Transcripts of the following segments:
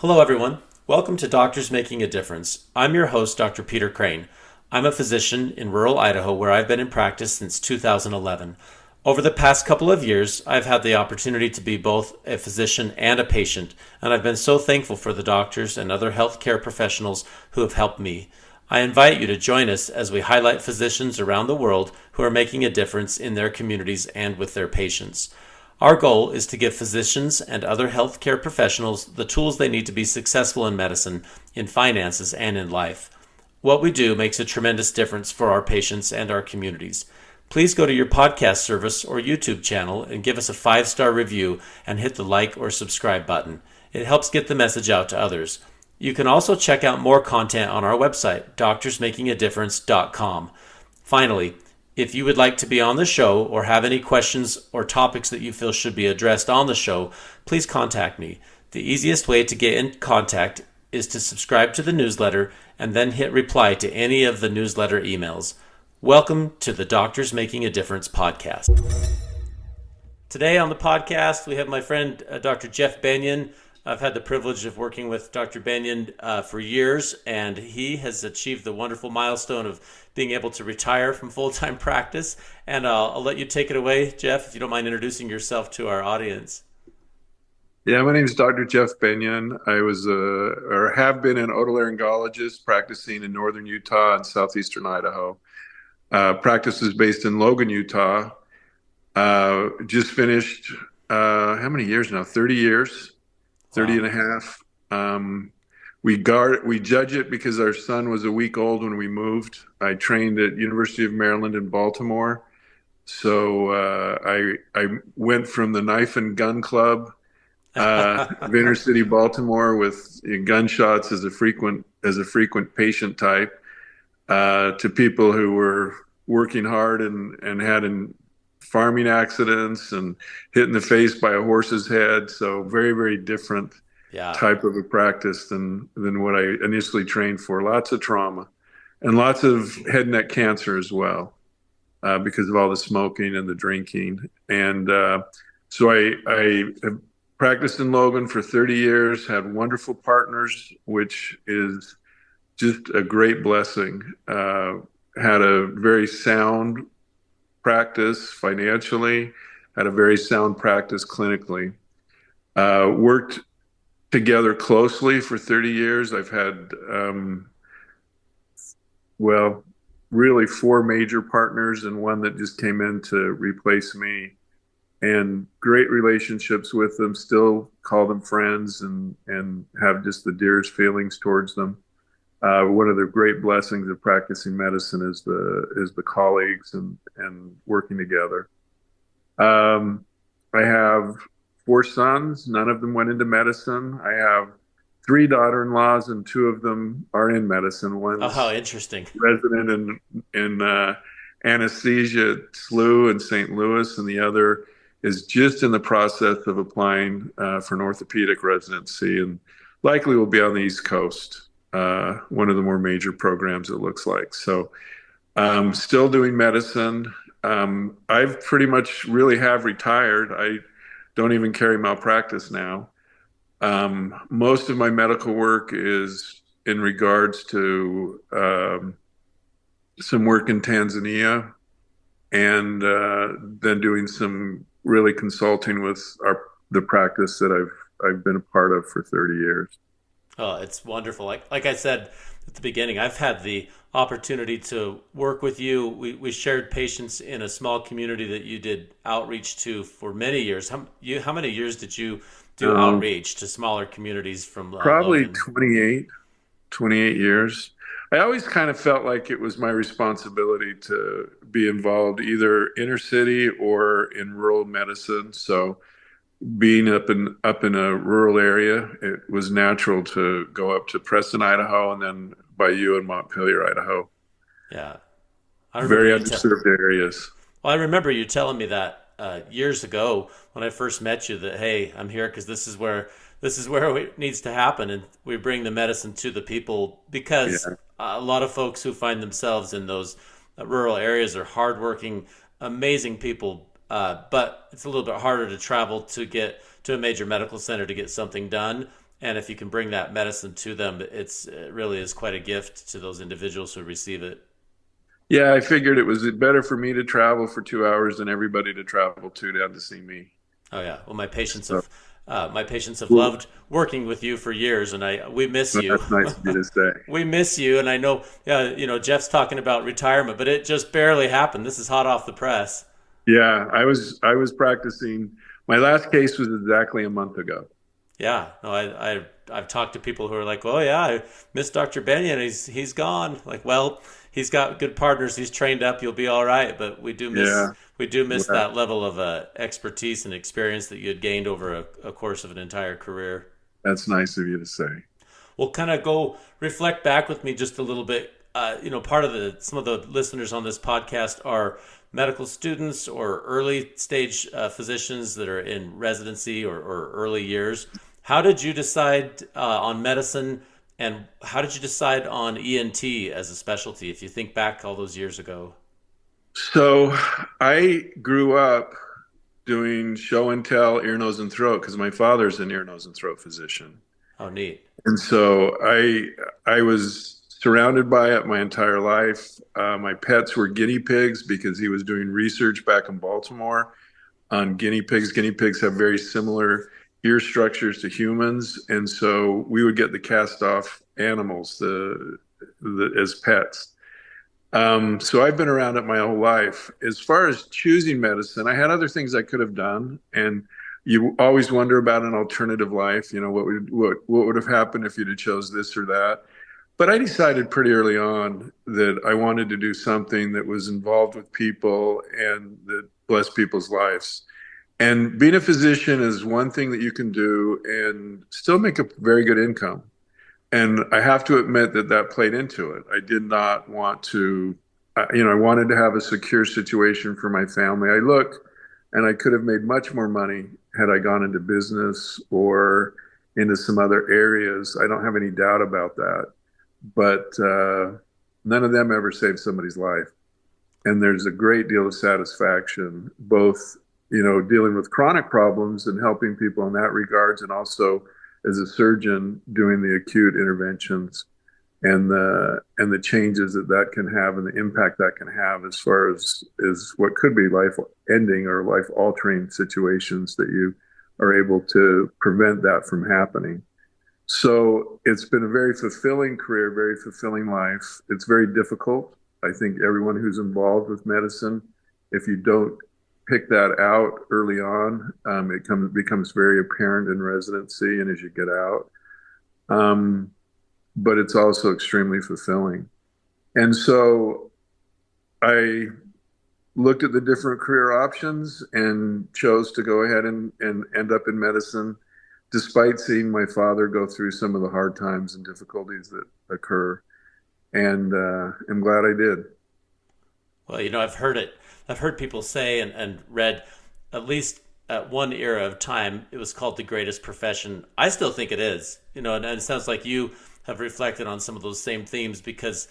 Hello, everyone. Welcome to Doctors Making a Difference. I'm your host, Dr. Peter Crane. I'm a physician in rural Idaho where I've been in practice since 2011. Over the past couple of years, I've had the opportunity to be both a physician and a patient, and I've been so thankful for the doctors and other healthcare professionals who have helped me. I invite you to join us as we highlight physicians around the world who are making a difference in their communities and with their patients. Our goal is to give physicians and other healthcare professionals the tools they need to be successful in medicine, in finances, and in life. What we do makes a tremendous difference for our patients and our communities. Please go to your podcast service or YouTube channel and give us a 5-star review and hit the like or subscribe button. It helps get the message out to others. You can also check out more content on our website, doctorsmakingadifference.com. Finally, if you would like to be on the show or have any questions or topics that you feel should be addressed on the show, please contact me. The easiest way to get in contact is to subscribe to the newsletter and then hit reply to any of the newsletter emails. Welcome to the Doctors Making a Difference podcast. Today on the podcast, we have my friend Dr. Jeff Bennion. I've had the privilege of working with Dr. Bennion for years, and he has achieved the wonderful milestone of being able to retire from full-time practice. And I'll let you take it away, Jeff, if you don't mind introducing yourself to our audience. Yeah, my name is Dr. Jeff Bennion. I was or have been an otolaryngologist practicing in northern Utah and southeastern Idaho. Practice is based in Logan, Utah. Just finished, how many years now? 30 years. 30 and a half. We judge it because our son was a week old when we moved. I trained at University of Maryland in Baltimore. So I went from the Knife and Gun Club of inner city Baltimore with gunshots as a frequent patient type to people who were working hard and had farming accidents and hit in the face by a horse's head. So very, very different type of a practice than what I initially trained for. Lots of trauma and lots of head and neck cancer as well because of all the smoking and the drinking. And so I have practiced in Logan for 30 years, had wonderful partners, which is just a great blessing. Had a very sound practice financially, had a very sound practice clinically. Worked together closely for 30 years. I've had, really 4 major partners and one that just came in to replace me, and great relationships with them, still call them friends and have just the dearest feelings towards them. One of the great blessings of practicing medicine is the colleagues and working together. I have 4 sons. None of them went into medicine. I have 3 daughter-in-laws, and 2 of them are in medicine. One's how interesting. Resident in anesthesia at SLU in St. Louis, and the other is just in the process of applying for an orthopedic residency, and likely will be on the East Coast. One of the more major programs, it looks like. So still doing medicine. I've pretty much really have retired. I don't even carry malpractice now. Most of my medical work is in regards to some work in Tanzania, and then doing some really consulting with the practice that I've been a part of for 30 years. Oh, it's wonderful. Like I said at the beginning, I've had the opportunity to work with you. We shared patients in a small community that you did outreach to for many years. How many years did you do outreach to smaller communities from probably Logan? 28 years. I always kind of felt like it was my responsibility to be involved either inner city or in rural medicine. So being up in a rural area, it was natural to go up to Preston, Idaho, and then by you in Montpelier, Idaho. Yeah, Very underserved areas. Well, I remember you telling me that years ago when I first met you that, hey, I'm here because this is where it needs to happen, and we bring the medicine to the people because a lot of folks who find themselves in those rural areas are hardworking, amazing people. But it's a little bit harder to travel to get to a major medical center to get something done. And if you can bring that medicine to them, it really is quite a gift to those individuals who receive it. Yeah, I figured it was better for me to travel for 2 hours than everybody to travel two down to see me. Oh yeah. Well, So my patients have well, loved working with you for years, and we miss you. that's nice of you to say. We miss you, and I know, yeah, Jeff's talking about retirement, but it just barely happened. This is hot off the press. Yeah, I was practicing. My last case was exactly a month ago. Yeah, no, I've talked to people who are like, oh yeah, I miss Dr. Bennion. He's gone. Like, well, he's got good partners. He's trained up. You'll be all right. But Yeah, we do miss yeah, that level of expertise and experience that you had gained over a course of an entire career. that's nice of you to say. We'll kind of go reflect back with me just a little bit. Part of some of the listeners on this podcast are medical students or early stage physicians that are in residency or early years. How did you decide on medicine, and how did you decide on ENT as a specialty? If you think back all those years ago. So I grew up doing show and tell, ear, nose, and throat because my father's an ear, nose, and throat physician. Oh, neat. And so I was surrounded by it my entire life. My pets were guinea pigs because he was doing research back in Baltimore on guinea pigs. Guinea pigs have very similar ear structures to humans, and so we would get the cast off animals as pets. So I've been around it my whole life. As far as choosing medicine, I had other things I could have done, and you always wonder about an alternative life. You know, what would have happened if you'd have chose this or that. But I decided pretty early on that I wanted to do something that was involved with people and that blessed people's lives. And being a physician is one thing that you can do and still make a very good income. And I have to admit that that played into it. I did not want to, I wanted to have a secure situation for my family. I look, and I could have made much more money had I gone into business or into some other areas. I don't have any doubt about that. But none of them ever saved somebody's life. And there's a great deal of satisfaction, both, dealing with chronic problems and helping people in that regards, and also as a surgeon doing the acute interventions and the changes that that can have and the impact that can have as far as what could be life ending or life altering situations that you are able to prevent that from happening. So it's been a very fulfilling career, very fulfilling life. It's very difficult. I think everyone who's involved with medicine, if you don't pick that out early on, becomes very apparent in residency and as you get out. But it's also extremely fulfilling. And so I looked at the different career options and chose to go ahead and end up in medicine, despite seeing my father go through some of the hard times and difficulties that occur. And I'm glad I did. Well, I've heard it. I've heard people say and read, at least at one era of time, it was called the greatest profession. I still think it is. And it sounds like you have reflected on some of those same themes, because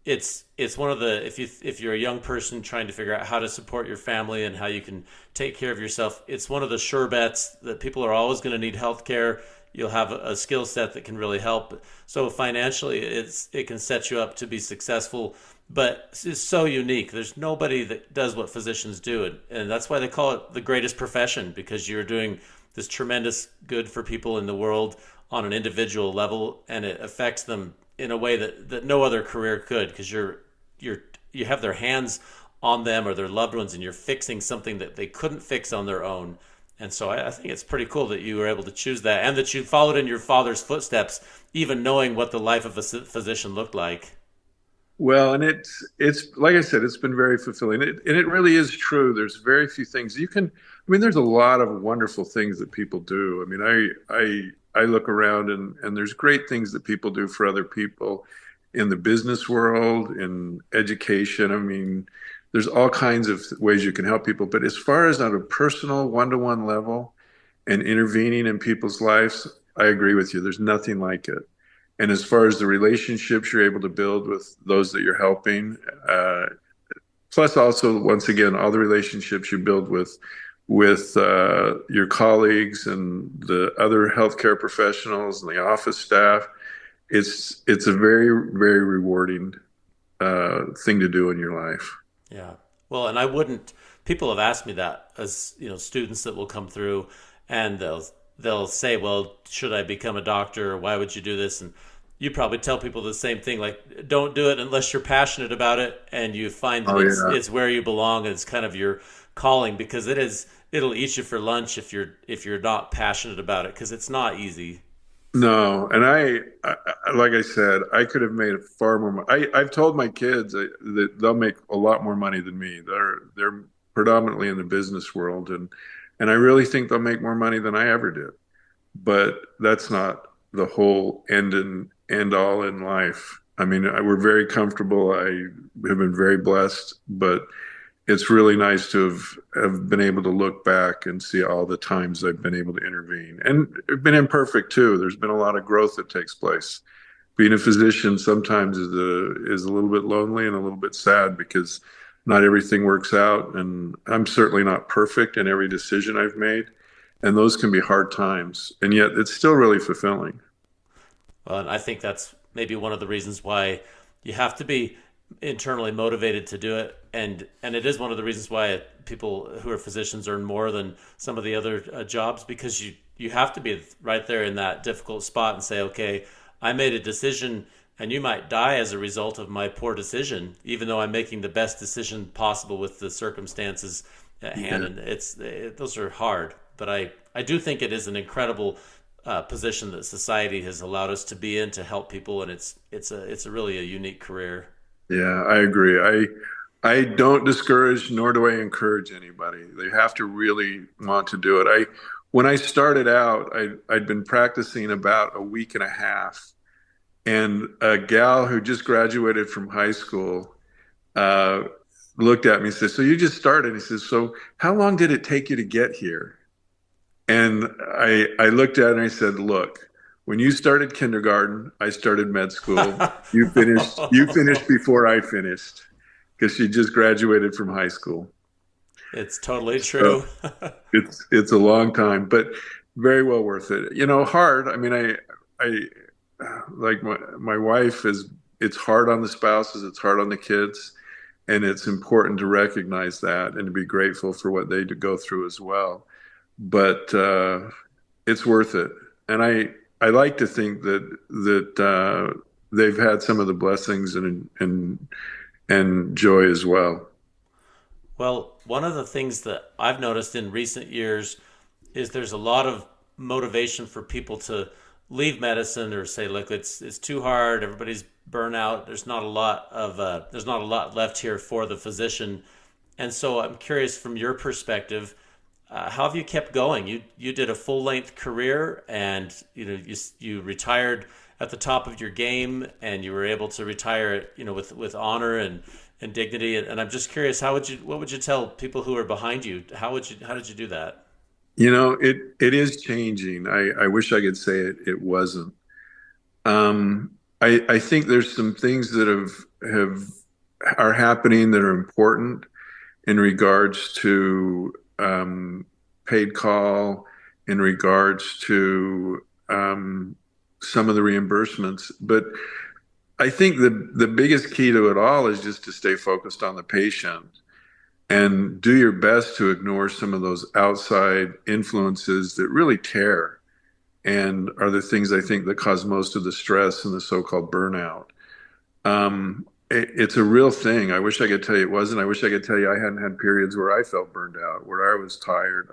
it's one of the, if you're a young person trying to figure out how to support your family and how you can take care of yourself, it's one of the sure bets that people are always going to need health care. You'll have a skill set that can really help. So financially, it can set you up to be successful, but it's so unique. There's nobody that does what physicians do, and that's why they call it the greatest profession, because you're doing this tremendous good for people in the world on an individual level, and it affects them in a way that no other career could, because you have their hands on them or their loved ones, and you're fixing something that they couldn't fix on their own. And so I think it's pretty cool that you were able to choose that, and that you followed in your father's footsteps, even knowing what the life of a physician looked like. Well, and it's like I said, it's been very fulfilling. And it really is true. There's very few things you can. I mean, there's a lot of wonderful things that people do. I mean, I look around and there's great things that people do for other people in the business world, in education. I mean, there's all kinds of ways you can help people. But as far as on a personal one-to-one level and intervening in people's lives, I agree with you. There's nothing like it. And as far as the relationships you're able to build with those that you're helping, plus also, once again, all the relationships you build with your colleagues and the other healthcare professionals and the office staff. It's a very, very rewarding thing to do in your life. Yeah. Well, and I wouldn't. People have asked me that as students that will come through, and they'll say, "Well, should I become a doctor? Or why would you do this?" And you probably tell people the same thing, like, "Don't do it unless you're passionate about it, and you find that Oh yeah. it's where you belong, and it's kind of your calling, because it'll eat you for lunch if you're not passionate about it, because it's not easy." No, and like I said, I could have made far more. I've told my kids that they'll make a lot more money than me. They're predominantly in the business world, and I really think they'll make more money than I ever did. But that's not the whole end all in life. I mean, we're very comfortable. I have been very blessed, but it's really nice to have been able to look back and see all the times I've been able to intervene. And I've been imperfect too. There's been a lot of growth that takes place. Being a physician sometimes is a little bit lonely and a little bit sad because not everything works out. And I'm certainly not perfect in every decision I've made. And those can be hard times. And yet it's still really fulfilling. Well, and I think that's maybe one of the reasons why you have to be internally motivated to do it, and it is one of the reasons why people who are physicians earn more than some of the other jobs, because you have to be right there in that difficult spot and say, okay, I made a decision, and you might die as a result of my poor decision, even though I'm making the best decision possible with the circumstances at hand. Yeah. And those are hard, but I do think it is an incredible position that society has allowed us to be in to help people, and it's a really a unique career. Yeah, I agree. I don't discourage nor do I encourage anybody. They have to really want to do it. When I started out, I'd been practicing about a week and a half, and a gal who just graduated from high school uh, looked at me and said, "So you just started?" He says, "So how long did it take you to get here?" And I looked at it and I said, "Look, when you started kindergarten, I started med school. You finished before I finished because she just graduated from hmy school. It's totally So true. it's a long time, but very well worth it. Hard. I mean, I like my wife is. It's hard on the spouses. It's hard on the kids, and it's important to recognize that and to be grateful for what they go through as well. But it's worth it. And I like to think that they've had some of the blessings and joy as well. Well, one of the things that I've noticed in recent years is there's a lot of motivation for people to leave medicine or say, look, it's too hard. Everybody's burnout. There's not a lot left here for the physician. And so I'm curious from your perspective, how have you kept going? You did a full length career, and you retired at the top of your game, and you were able to retire with honor and dignity. And I'm just curious, what would you tell people who are behind you? How did you do that? It is changing. I wish I could say it wasn't. I think there's some things that have are happening that are important in regards to paid call, in regards to some of the reimbursements. But I think the biggest key to it all is just to stay focused on the patient and do your best to ignore some of those outside influences that really tear and are the things I think that cause most of the stress and the so-called burnout. It's a real thing. I wish I could tell you it wasn't. I wish I could tell you I hadn't had periods where I felt burned out, where I was tired.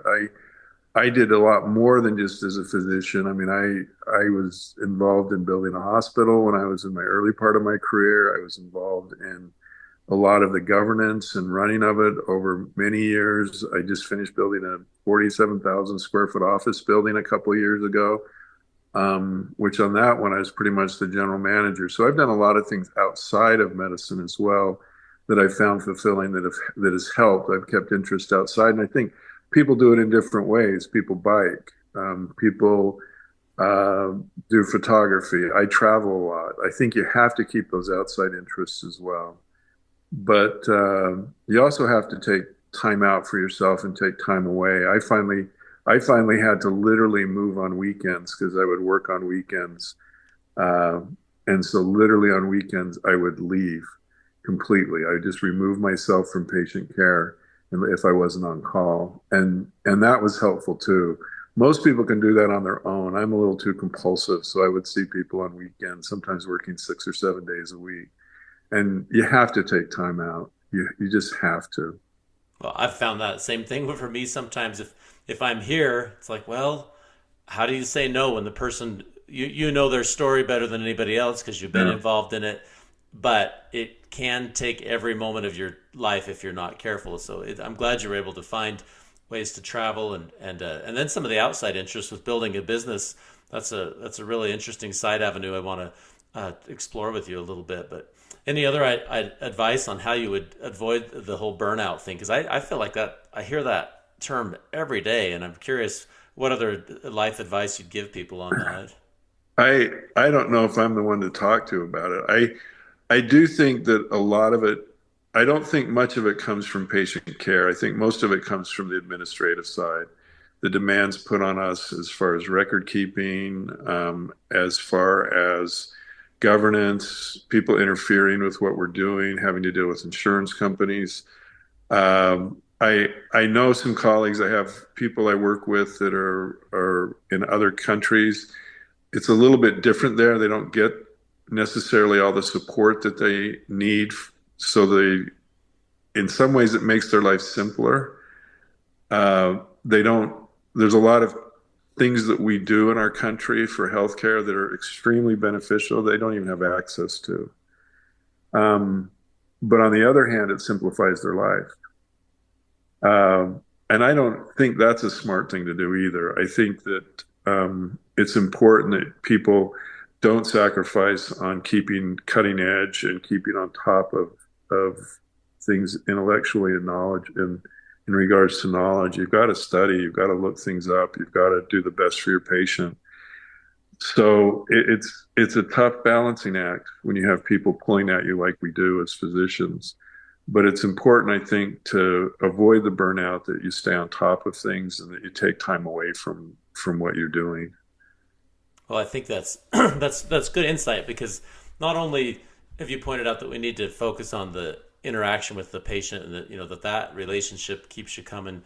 I did a lot more than just as a physician. I mean, I was involved in building a hospital when I was in my early part of my career. I was involved in a lot of the governance and running of it over many years. I just finished building a 47,000 square foot office building a couple of years ago, which on that one I was pretty much the general manager. So I've done a lot of things outside of medicine as well that I found fulfilling that has helped. I've kept interest outside, and I think people do it in different ways. People bike, people uh, do photography. I travel a lot. I think you have to keep those outside interests as well. But you also have to take time out for yourself and take time away. I finally had to literally move on weekends because I would work on weekends. Uh, and so literally on weekends, I would leave completely. I would just remove myself from patient care and if I wasn't on call. And that was helpful too. Most people can do that on their own. I'm a little too compulsive, so I would see people on weekends, sometimes working 6 or 7 days a week. And you have to take time out. You just have to. Well, I've found that same thing for me sometimes. If I'm here, it's like, well, how do you say no when the person you know their story better than anybody else because you've been Yeah. involved in it, but it can take every moment of your life if you're not careful. So I'm glad you were able to find ways to travel and then some of the outside interests with building a business. That's a really interesting side avenue I want to explore with you a little bit. But any other advice on how you would avoid the whole burnout thing? Because I feel like that I hear that term every day, and I'm curious what other life advice you'd give people on that. I don't know if I'm the one to talk to about it. I do think that a lot of it, I don't think much of it comes from patient care. I think most of it comes from the administrative side. The demands put on us as far as record keeping, as far as governance, people interfering with what we're doing, having to deal with insurance companies. I know some colleagues. I have people I work with that are in other countries. It's a little bit different there. They don't get necessarily all the support that they need. So in some ways, it makes their life simpler. They don't, there's a lot of things that we do in our country for healthcare that are extremely beneficial. They don't even have access to. But on the other hand, it simplifies their life. And I don't think that's a smart thing to do either. I think that it's important that people don't sacrifice on keeping cutting edge and keeping on top of things intellectually and knowledge and in regards to knowledge. You've got to study, you've got to look things up, you've got to do the best for your patient. So it's a tough balancing act when you have people pulling at you like we do as physicians. But it's important, I think, to avoid the burnout, that you stay on top of things and that you take time away from what you're doing. Well, I think that's that's good insight because not only have you pointed out that we need to focus on the interaction with the patient and that that relationship keeps you coming,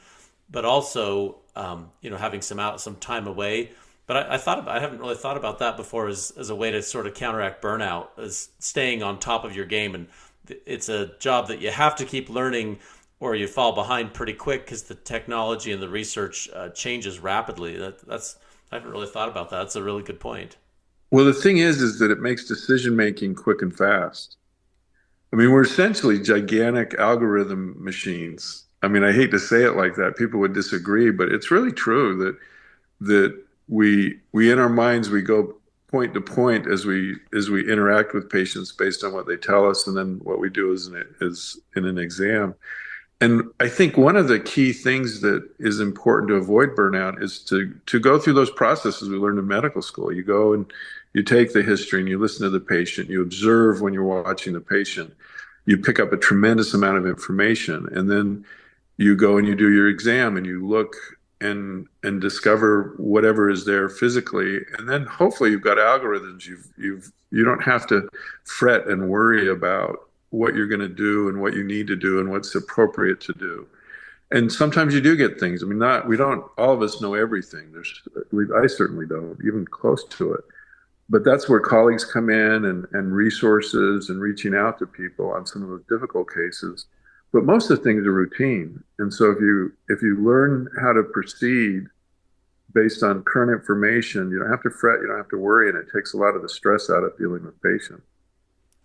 but also having some time away. But I haven't really thought about that before as a way to sort of counteract burnout, as staying on top of your game. And it's a job that you have to keep learning or you fall behind pretty quick because the technology and the research changes rapidly. That's I haven't really thought about that. That's a really good point. Well, the thing is that it makes decision making quick and fast. I mean, we're essentially gigantic algorithm machines. I mean, I hate to say it like that. People would disagree, but it's really true that we in our minds we go point to point as we interact with patients based on what they tell us, and then what we do is in an exam. And I think one of the key things that is important to avoid burnout is to go through those processes we learned in medical school. You go and you take the history and you listen to the patient, you observe when you're watching the patient, you pick up a tremendous amount of information, and then you go and you do your exam and you look and discover whatever is there physically, and then hopefully you've got algorithms. You don't have to fret and worry about what you're going to do and what you need to do and what's appropriate to do. And sometimes you do get things. I mean, not we don't all of us know everything. I certainly don't, even close to it. But that's where colleagues come in and resources and reaching out to people on some of those difficult cases. But most of the things are routine. And so if you learn how to proceed based on current information, you don't have to fret, you don't have to worry, and it takes a lot of the stress out of dealing with patients.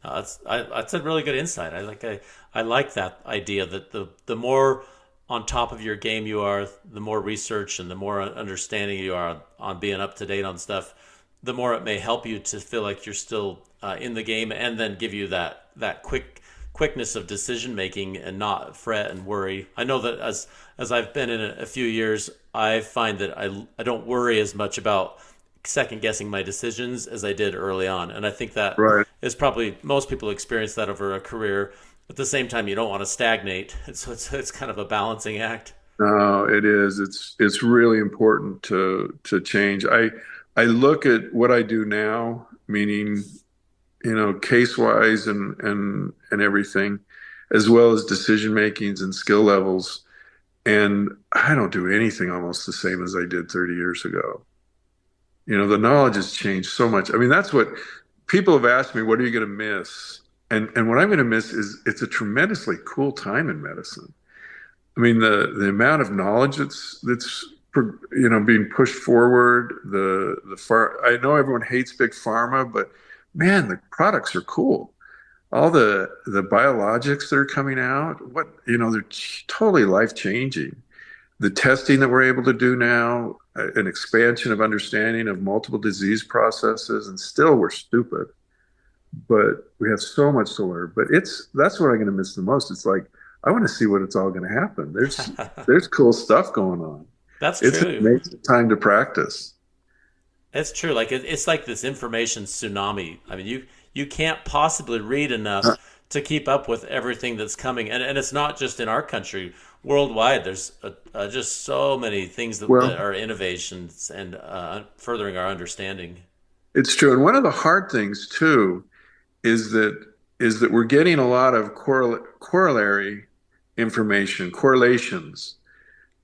That's a really good insight. I like that idea that the more on top of your game you are, the more research and the more understanding you are on being up to date on stuff, the more it may help you to feel like you're still in the game, and then give you that quickness of decision making and not fret and worry. I know that as I've been in a few years, I find that I don't worry as much about second guessing my decisions as I did early on. And I think that Right. is probably most people experience that over a career. At the same time, you don't want to stagnate. It's kind of a balancing act. No, it is. It's really important to change. I look at what I do now, meaning, case wise and everything, as well as decision makings and skill levels. And I don't do anything almost the same as I did 30 years ago. The knowledge has changed so much. I mean, that's what people have asked me, what are you going to miss? And what I'm going to miss is it's a tremendously cool time in medicine. I mean, the amount of knowledge that's being pushed forward. I know everyone hates big pharma, but man, the products are cool. All the biologics that are coming out, they're totally life changing. The testing that we're able to do now, an expansion of understanding of multiple disease processes, and still we're stupid, but we have so much to learn. But that's what I'm going to miss the most. It's like I want to see what it's all going to happen. There's cool stuff going on. That's It's an true. amazing time to practice. It's true. Like it's like this information tsunami. I mean, you can't possibly read Uh, enough to keep up with everything that's coming, and it's not just in our country. Worldwide, there's just so many things that well, are innovations and furthering our understanding. it's true. And one of the hard things too is that we're getting a lot of corollary information, correlations,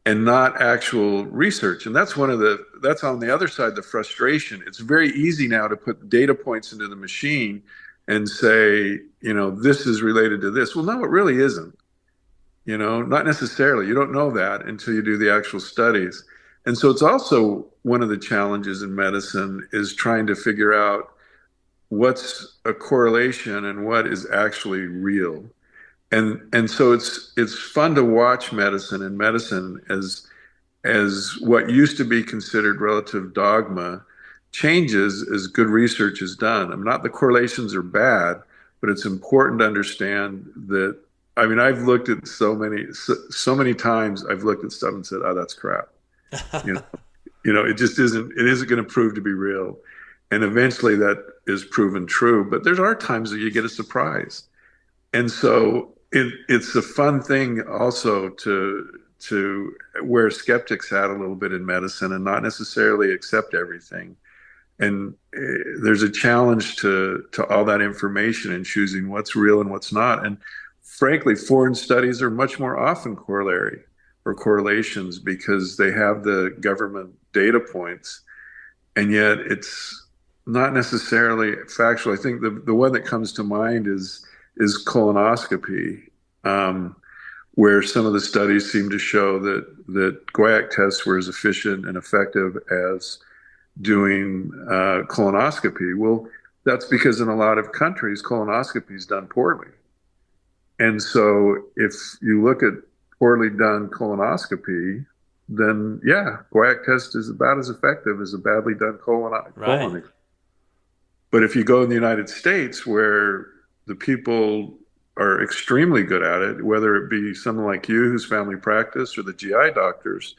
and not actual research. And that's on the other side, the frustration. It's very easy now to put data points into the machine and say, this is related to this. Well, no, it really isn't. Not necessarily. You don't know that until you do the actual studies. And so it's also one of the challenges in medicine is trying to figure out what's a correlation and what is actually real. And so it's fun to watch medicine and medicine as what used to be considered relative dogma changes as good research is done. I'm not the correlations are bad, but it's important to understand that. I mean, I've looked at so many times I've looked at stuff and said, "Oh, that's crap." You know, it just isn't. It isn't going to prove to be real, and eventually that is proven true. But there are times that you get a surprise, and so it's a fun thing also to wear skeptics hat a little bit in medicine and not necessarily accept everything. And there's a challenge to all that information and choosing what's real and what's not. And frankly, foreign studies are much more often corollary or correlations because they have the government data points, and yet it's not necessarily factual. I think the one that comes to mind is colonoscopy, where some of the studies seem to show that guaiac tests were as efficient and effective as doing colonoscopy. Well, that's because in a lot of countries, colonoscopy is done poorly. And so if you look at poorly done colonoscopy, then yeah, guaiac test is about as effective as a badly done Right. colon. But if you go in the United States where the people are extremely good at it, whether it be someone like you who's family practice or the GI doctors,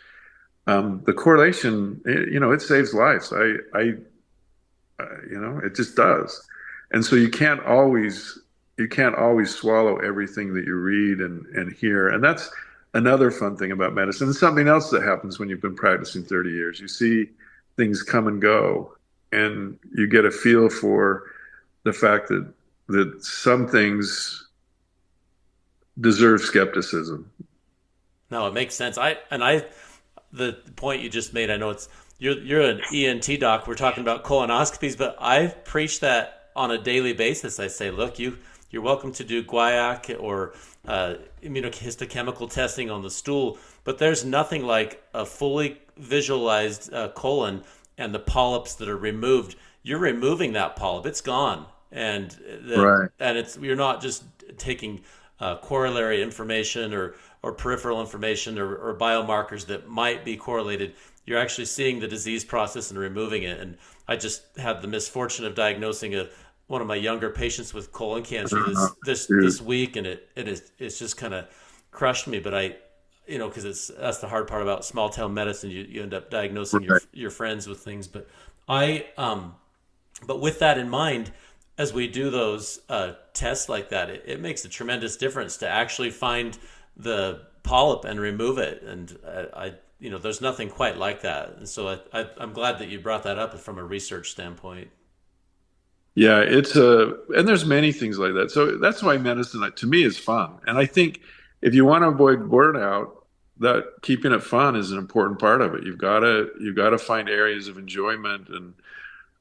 the correlation, it saves lives. It just does. And so you can't always swallow everything that you read and hear. And that's another fun thing about medicine. It's something else that happens when you've been practicing 30 years. You see things come and go, and you get a feel for the fact that some things deserve skepticism. No, it makes sense. The point you just made, I know you're an ENT doc. We're talking about colonoscopies, but I preach that on a daily basis. I say, look, you're welcome to do guaiac or immunohistochemical testing on the stool, but there's nothing like a fully visualized colon and the polyps that are removed. You're removing that polyp; it's gone, and Right. you're not just taking corollary information or peripheral information or biomarkers that might be correlated. You're actually seeing the disease process and removing it. And I just had the misfortune of diagnosing one of my younger patients with colon cancer Uh, this week, and it's just kind of crushed me. But because that's the hard part about small town medicine. You end up diagnosing right. your friends with things. But I but with that in mind, as we do those tests like that, it makes a tremendous difference to actually find the polyp and remove it. And there's nothing quite like that. And so I'm glad that you brought that up from a research standpoint. Yeah, and there's many things like that. So that's why medicine to me is fun. And I think if you want to avoid burnout, that keeping it fun is an important part of it. You've got to find areas of enjoyment. And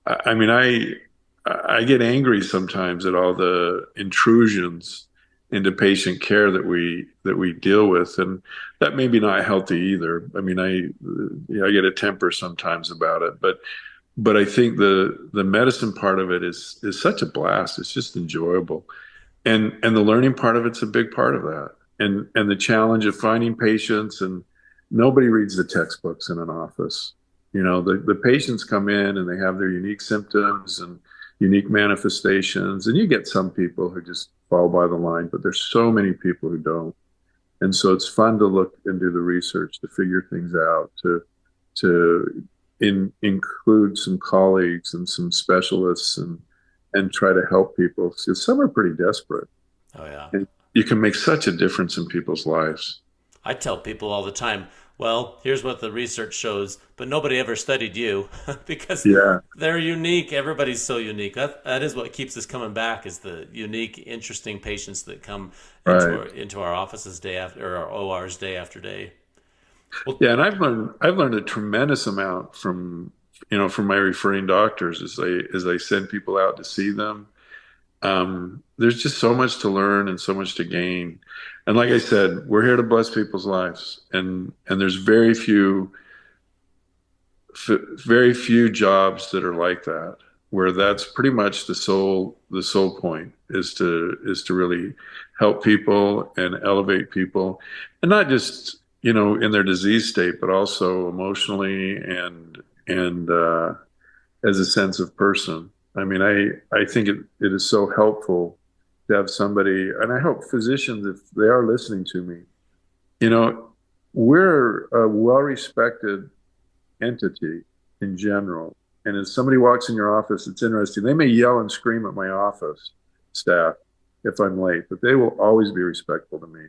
I mean, I get angry sometimes at all the intrusions into patient care that we deal with, and that may be not healthy either. I mean, I get a temper sometimes about it, but I think the medicine part of it is such a blast. It's just enjoyable, and the learning part of it's a big part of that, and the challenge of finding patients. And nobody reads the textbooks in an office. The patients come in and they have their unique symptoms and unique manifestations, and you get some people who just fall by the line, but there's so many people who don't. And so it's fun to look and do the research to figure things out, to include some colleagues and some specialists, and try to help people. Because some are pretty desperate. Oh yeah. And you can make such a difference in people's lives. I tell people all the time, well, here's what the research shows, but nobody ever studied you because Yeah, they're unique. Everybody's so unique. That is what keeps us coming back is the unique, interesting patients that come right. into our offices day after, or our ORs day after day. Well, Yeah, and I've learned a tremendous amount from my referring doctors as I send people out to see them. There's just so much to learn and so much to gain. And like I said, we're here to bless people's lives, and there's very few jobs that are like that, where that's pretty much the sole point is to really help people and elevate people, and not just in their disease state, but also emotionally and as a sense of person. I mean, I think it is so helpful to have somebody, and I hope physicians, if they are listening to me, you know, we're a well-respected entity in general. And if somebody walks in your office, it's interesting. They may yell and scream at my office staff if I'm late, but they will always be respectful to me.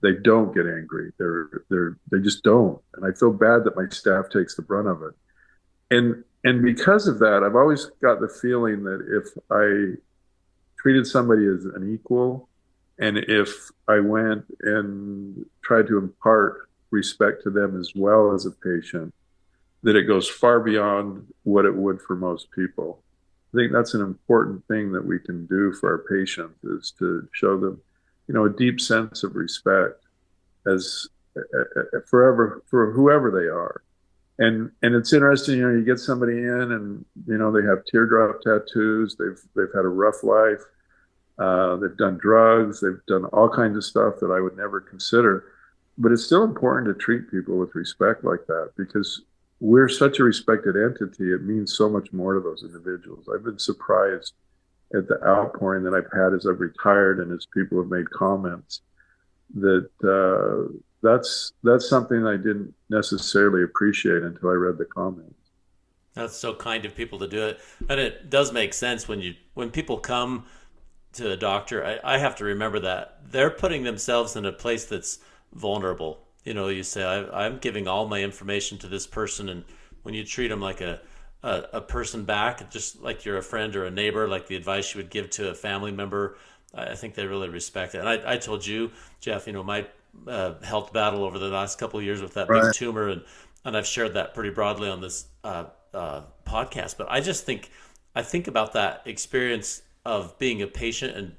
They don't get angry. They just don't. And I feel bad that my staff takes the brunt of it. And because of that, I've always got the feeling that if I treated somebody as an equal, and if I went and tried to impart respect to them as well as a patient, that it goes far beyond what it would for most people. I think that's an important thing that we can do for our patients, is to show them, a deep sense of respect as forever for whoever they are. And it's interesting, you get somebody in and they have teardrop tattoos, they've had a rough life, they've done drugs, they've done all kinds of stuff that I would never consider. But it's still important to treat people with respect like that, because we're such a respected entity. It means so much more to those individuals. I've been surprised at the outpouring that I've had as I've retired and as people have made comments that that's something I didn't necessarily appreciate until I read the comments. that's so kind of people to do it, and it does make sense when people come to a doctor. I have to remember that they're putting themselves in a place that's vulnerable. You say I'm giving all my information to this person, and when you treat them like a person back, just like you're a friend or a neighbor, like the advice you would give to a family member, I think they really respect it. And I told you, Jeff, my health battle over the last couple of years with that big Right. tumor, and I've shared that pretty broadly on this podcast. But I think about that experience of being a patient and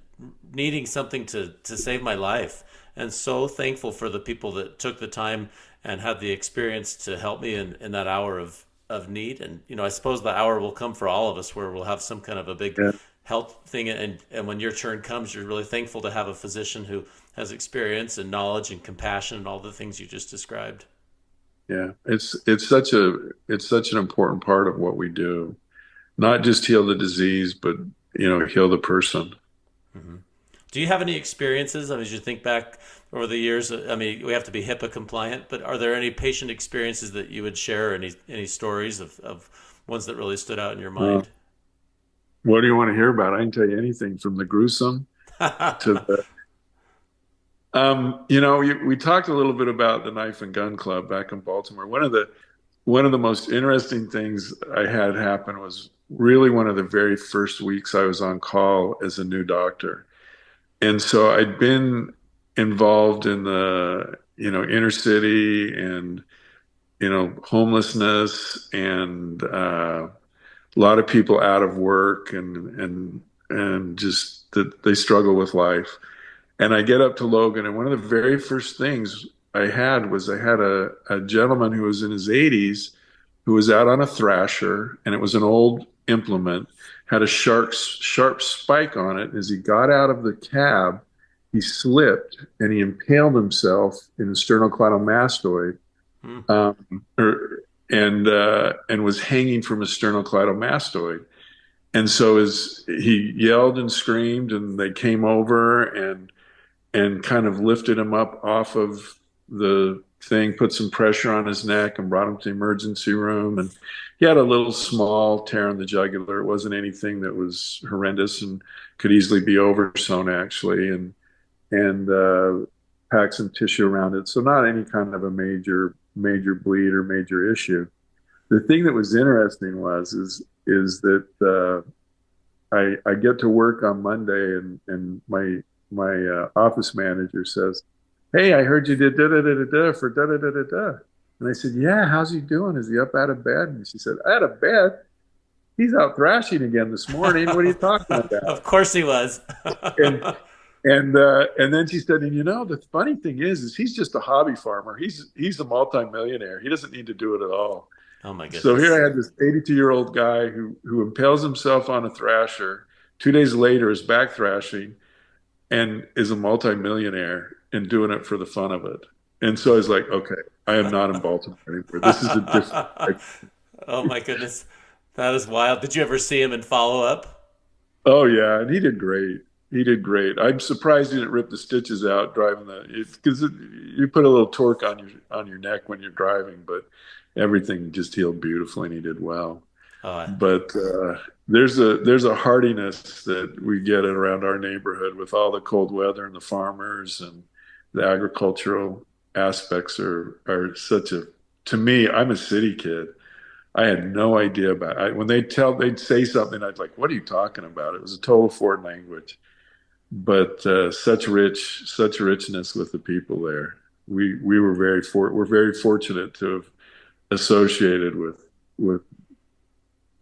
needing something to save my life, and so thankful for the people that took the time and had the experience to help me in that hour of need. And I suppose the hour will come for all of us where we'll have some kind of a big Yeah. health thing, and when your turn comes, you're really thankful to have a physician who has experience and knowledge and compassion and all the things you just described. Yeah. It's such an important part of what we do. Not just heal the disease, but heal the person. Hmm. Do you have any experiences? I mean, as you think back over the years, I mean, we have to be HIPAA compliant, but are there any patient experiences that you would share? Any stories of ones that really stood out in your Uh, mind? What do you want to hear about? I can tell you anything from the gruesome to the. We talked a little bit about the Knife and Gun Club back in Baltimore. One of the most interesting things I had happen was really one of the very first weeks I was on call as a new doctor. And so I'd been involved in the, inner city and, homelessness and a lot of people out of work and just that they struggle with life. And I get up to Logan, and one of the very first things I had a gentleman who was in his 80s who was out on a thrasher, and it was an old implement, had a sharp spike on it. As he got out of the cab, he slipped and he impaled himself in a sternocleidomastoid, Hmm. and was hanging from a sternocleidomastoid. And so as he yelled and screamed, and they came over and kind of lifted him up off of the thing, put some pressure on his neck, and brought him to the emergency room. And he had a little small tear in the jugular. It wasn't anything that was horrendous and could easily be oversewn, actually, and pack some tissue around it. So not any kind of a major bleed or major issue. The thing that was interesting is that I get to work on Monday, and my office manager says, "Hey, I heard you did da da da da da for da da da da da." And I said, "Yeah, how's he doing? Is he up out of bed?" And she said, "Out of bed? He's out thrashing again this morning. What are you talking Of about?" course he was. And and then she said, "And the funny thing is he's just a hobby farmer. He's a multimillionaire. He doesn't need to do it at all." Oh my So here goodness. I had this 82-year-old guy who impales himself on a thrasher. 2 days later is back thrashing and is a multimillionaire and doing it for the fun of it. And so I was like, okay, I am not in Baltimore anymore. This is a different. Oh my goodness. That is wild. Did you ever see him in follow up? Oh yeah, and he did great. He did great. I'm surprised he didn't rip the stitches out driving because you put a little torque on your neck when you're driving, but everything just healed beautifully, and he did well. Oh, But there's a hardiness that we get around our neighborhood with all the cold weather and the farmers and the agricultural aspects are such a to me. I'm a city kid. I had no idea about it. When they'd say something, I'd like, "What are you talking about?" It was a total foreign language, but such richness with the people there. We're very fortunate to have associated with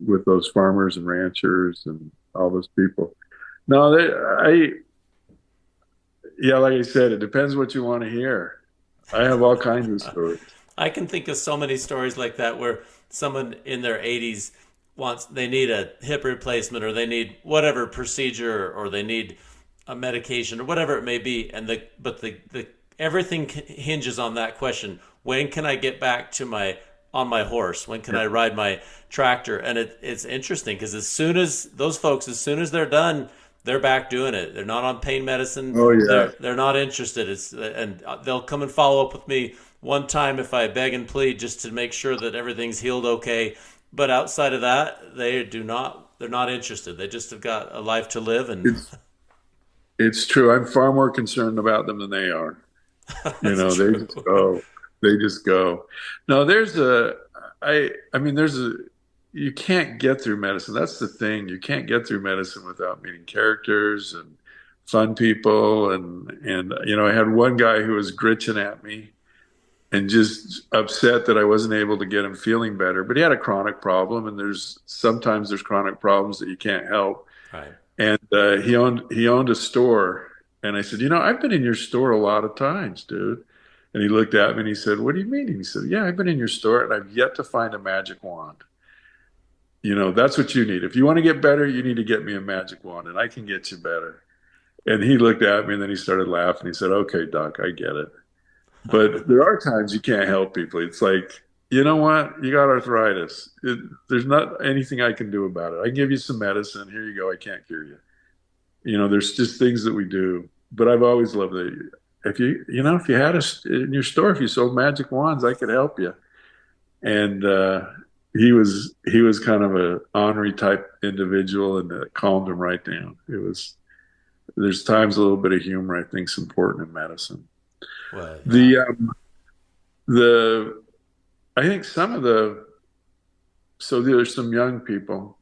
with those farmers and ranchers and all those people. No, yeah, like I said, it depends what you want to hear. I have all kinds of stories. I can think of so many stories like that where someone in their 80s they need a hip replacement or they need whatever procedure or they need a medication or whatever it may be, and the everything hinges on that question: when can I get back to my on my horse? When can I ride my tractor? And it's interesting because as soon as those folks, as soon as they're done, they're back doing it. They're not on pain medicine. Oh yeah, They're not interested. And they'll come and follow up with me one time if I beg and plead just to make sure that everything's healed okay. But outside of that, they do not. They're not interested. They just have got a life to live, and it's it's true. I'm far more concerned about them than they are. that's They true. just go. They just go. No, there's a you can't get through medicine. That's the thing. You can't get through medicine without meeting characters and fun people and I had one guy who was gritching at me and just upset that I wasn't able to get him feeling better. But he had a chronic problem, and sometimes there's chronic problems that you can't help. Right. And he owned a store, and I said, I've been in your store a lot of times, dude. And he looked at me and he said, "What do you mean?" And he said, "Yeah, I've been in your store, and I've yet to find a magic wand. That's what you need. If you want to get better, you need to get me a magic wand, and I can get you better." And he looked at me and then he started laughing. He said, "Okay, Doc, I get it." But there are times you can't help people. It's like, you know what? You got arthritis. There's not anything I can do about it. I can give you some medicine. Here you go. I can't cure you. There's just things that we do. But I've always loved it. If you had in your store, if you sold magic wands, I could help you. And he was kind of a ornery type individual, and that calmed him right down. It was there's times a little bit of humor I think is important in medicine. Well, yeah. The the I think some of the so there's some young people,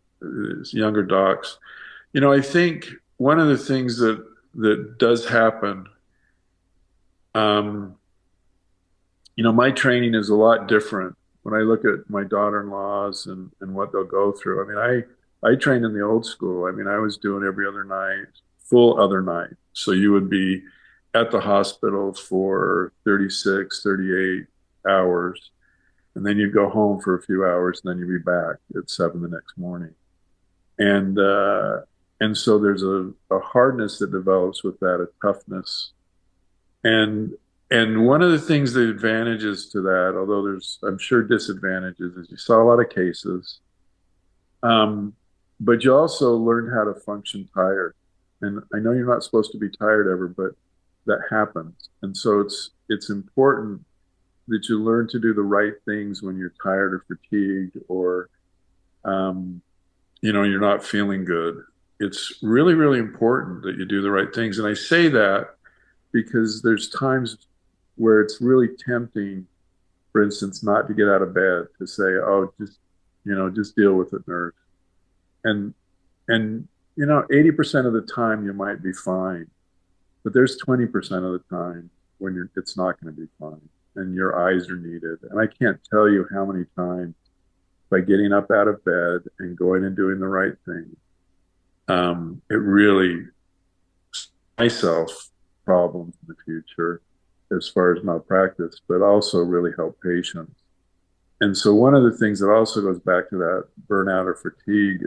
younger docs. I think one of the things that does happen, um, my training is a lot different when I look at my daughter-in-laws and what they'll go through. I mean, I trained in the old school. I mean, I was doing every other night, full other night. So you would be at the hospital for 36, 38 hours, and then you'd go home for a few hours, and then you'd be back at 7 the next morning. And so there's a hardness that develops with that, a toughness. And one of the things, the advantages to that, although there's I'm sure disadvantages, is you saw a lot of cases, but you also learned how to function tired. And I know you're not supposed to be tired ever, but that happens. And so it's important that you learn to do the right things when you're tired or fatigued, or um, you're not feeling good. It's really, really important that you do the right things. And I say that because there's times where it's really tempting, for instance, not to get out of bed, to say, "Oh, just deal with it, nurse." And 80% of the time you might be fine, but there's 20% of the time when it's not going to be fine, and your eyes are needed. And I can't tell you how many times, by getting up out of bed and going and doing the right thing, it really myself problems in the future as far as malpractice, but also really help patients. And so one of the things that also goes back to that burnout or fatigue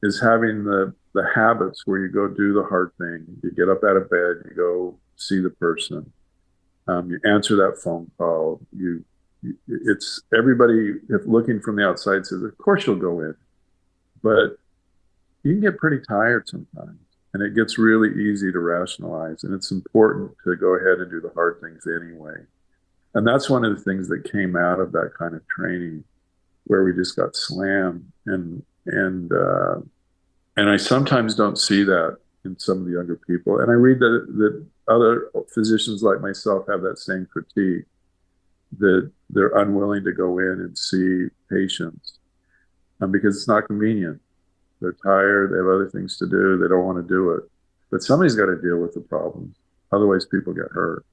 is having the habits where you go do the hard thing. You get up out of bed, you go see the person, you answer that phone call. It's everybody, if looking from the outside, says, "Of course you'll go in," but you can get pretty tired sometimes, and it gets really easy to rationalize. And it's important to go ahead and do the hard things anyway. And that's one of the things that came out of that kind of training, where we just got slammed. And I sometimes don't see that in some of the younger people. And I read that other physicians like myself have that same critique, that they're unwilling to go in and see patients, because it's not convenient. They're tired, they have other things to do, they don't want to do it. But somebody's got to deal with the problems. Otherwise, people get hurt.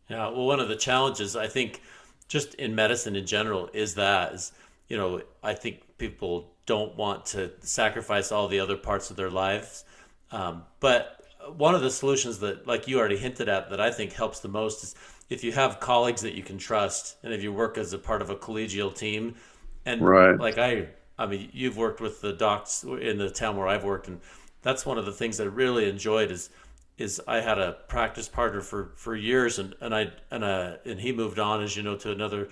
Yeah, well, one of the challenges I think, just in medicine in general, I think people don't want to sacrifice all the other parts of their lives. But one of the solutions that, like you already hinted at, that I think helps the most is if you have colleagues that you can trust, and if you work as a part of a collegial team. And Right. like I mean, you've worked with the docs in the town where I've worked, and that's one of the things I really enjoyed is I had a practice partner for years, and he moved on, as you know, to another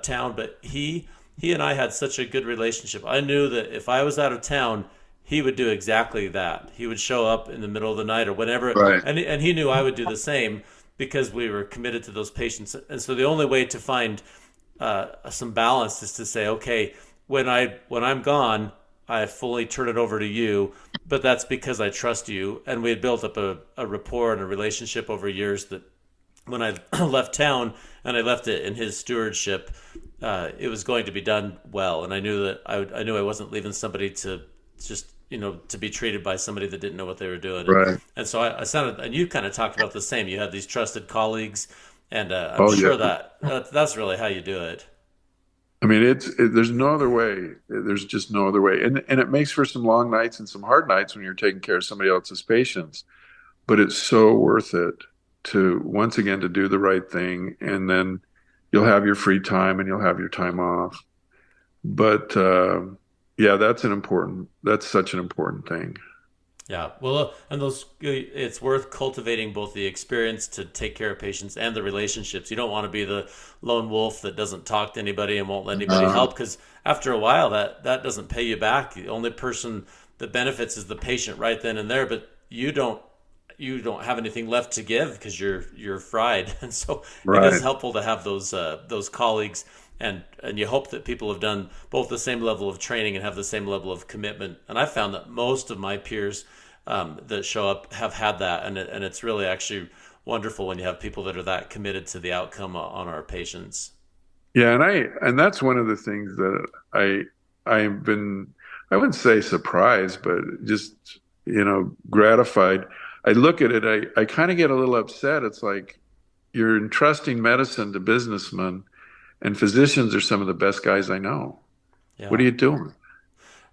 town, but he and I had such a good relationship. I knew that if I was out of town, he would do exactly that. He would show up in the middle of the night or whenever, Right. and he knew I would do the same, because we were committed to those patients. And so the only way to find some balance is to say, okay, when I'm gone, I fully turn it over to you, but that's because I trust you. And we had built up a rapport and a relationship over years, that when I left town and I left it in his stewardship, it was going to be done well. And I knew that I knew I wasn't leaving somebody to just, to be treated by somebody that didn't know what they were doing. Right. And so I sounded, and you kind of talked about the same. You had these trusted colleagues, and I'm Oh, yeah. sure that's really how you do it. I mean, there's no other way. There's just no other way. And it makes for some long nights and some hard nights when you're taking care of somebody else's patients. But it's so worth it to, once again, to do the right thing. And then you'll have your free time and you'll have your time off. But yeah, that's such an important thing. Yeah, well, and it's worth cultivating both the experience to take care of patients and the relationships. You don't want to be the lone wolf that doesn't talk to anybody and won't let anybody Uh, help, because after a while that doesn't pay you back. The only person that benefits is the patient right then and there, but you don't have anything left to give because you're fried. And so it is right. helpful to have those colleagues. and you hope that people have done both the same level of training and have the same level of commitment. And I found that most of my peers that show up have had that, and it's really actually wonderful when you have people that are that committed to the outcome on our patients. Yeah, and that's one of the things that I've been, I wouldn't say surprised, but just, gratified. I look at it, I kind of get a little upset. It's like you're entrusting medicine to businessmen, and physicians are some of the best guys I know. What are Yeah. you doing?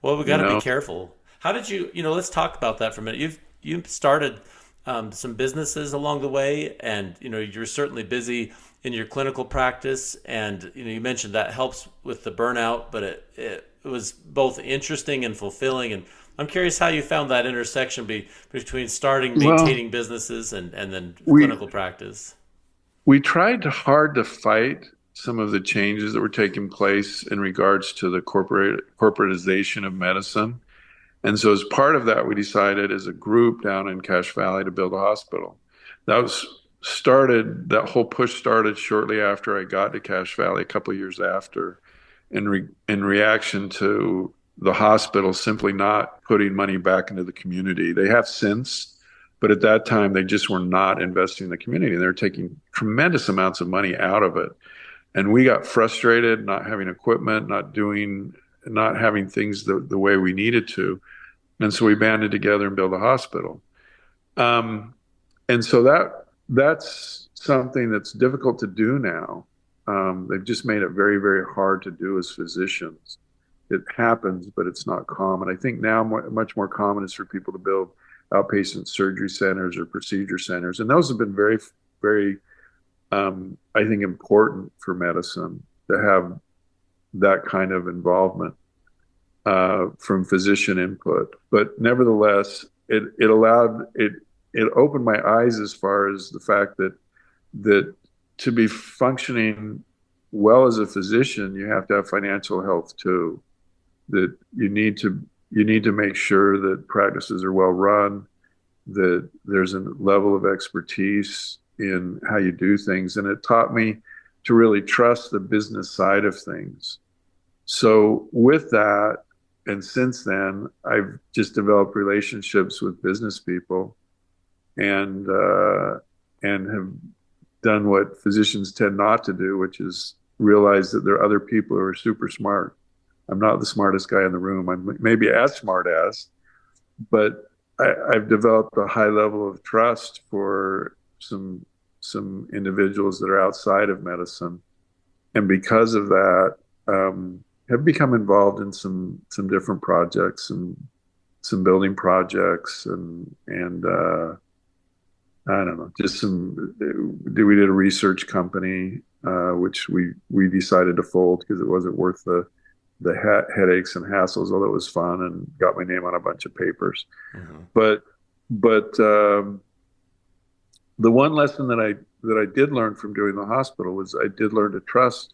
Well, we got You to be know? careful. How did let's talk about that for a minute. You've started some businesses along the way, and you're certainly busy in your clinical practice, and you mentioned that helps with the burnout, but it was both interesting and fulfilling. And I'm curious how you found that intersection between starting, Well, maintaining businesses, and then we clinical practice. we tried hard to fight some of the changes that were taking place in regards to the corporatization of medicine. And so, as part of that, we decided as a group down in Cache Valley to build a hospital. That whole push started shortly after I got to Cache Valley, a couple of years after, in reaction to the hospital simply not putting money back into the community. They have since, but at that time, they just were not investing in the community. They were taking tremendous amounts of money out of it. And we got frustrated not having equipment, not having things the way we needed to. And so we banded together and built a hospital. Um, and so that's something that's difficult to do now. They've just made it very, very hard to do as physicians. It happens, but it's not common. I think now much more common is for people to build outpatient surgery centers or procedure centers. And those have been very, very, I think, important for medicine to have that kind of involvement from physician input. But nevertheless, it opened my eyes as far as the fact that to be functioning well as a physician, you have to have financial health too. That you need to make sure that practices are well run, that there's a level of expertise in how you do things, and it taught me to really trust the business side of things. So with that, and since then, I've just developed relationships with business people, and have done what physicians tend not to do, which is realize that there are other people who are super smart. I'm not the smartest guy in the room. I'm maybe as smart as, but I've developed a high level of trust for some individuals that are outside of medicine, and because of that, have become involved in some different projects and some building projects and I don't know, just some. We did a research company, which we decided to fold because it wasn't worth the headaches and hassles, although it was fun and got my name on a bunch of papers. Mm-hmm. But the one lesson that I did learn from doing the hospital was I did learn to trust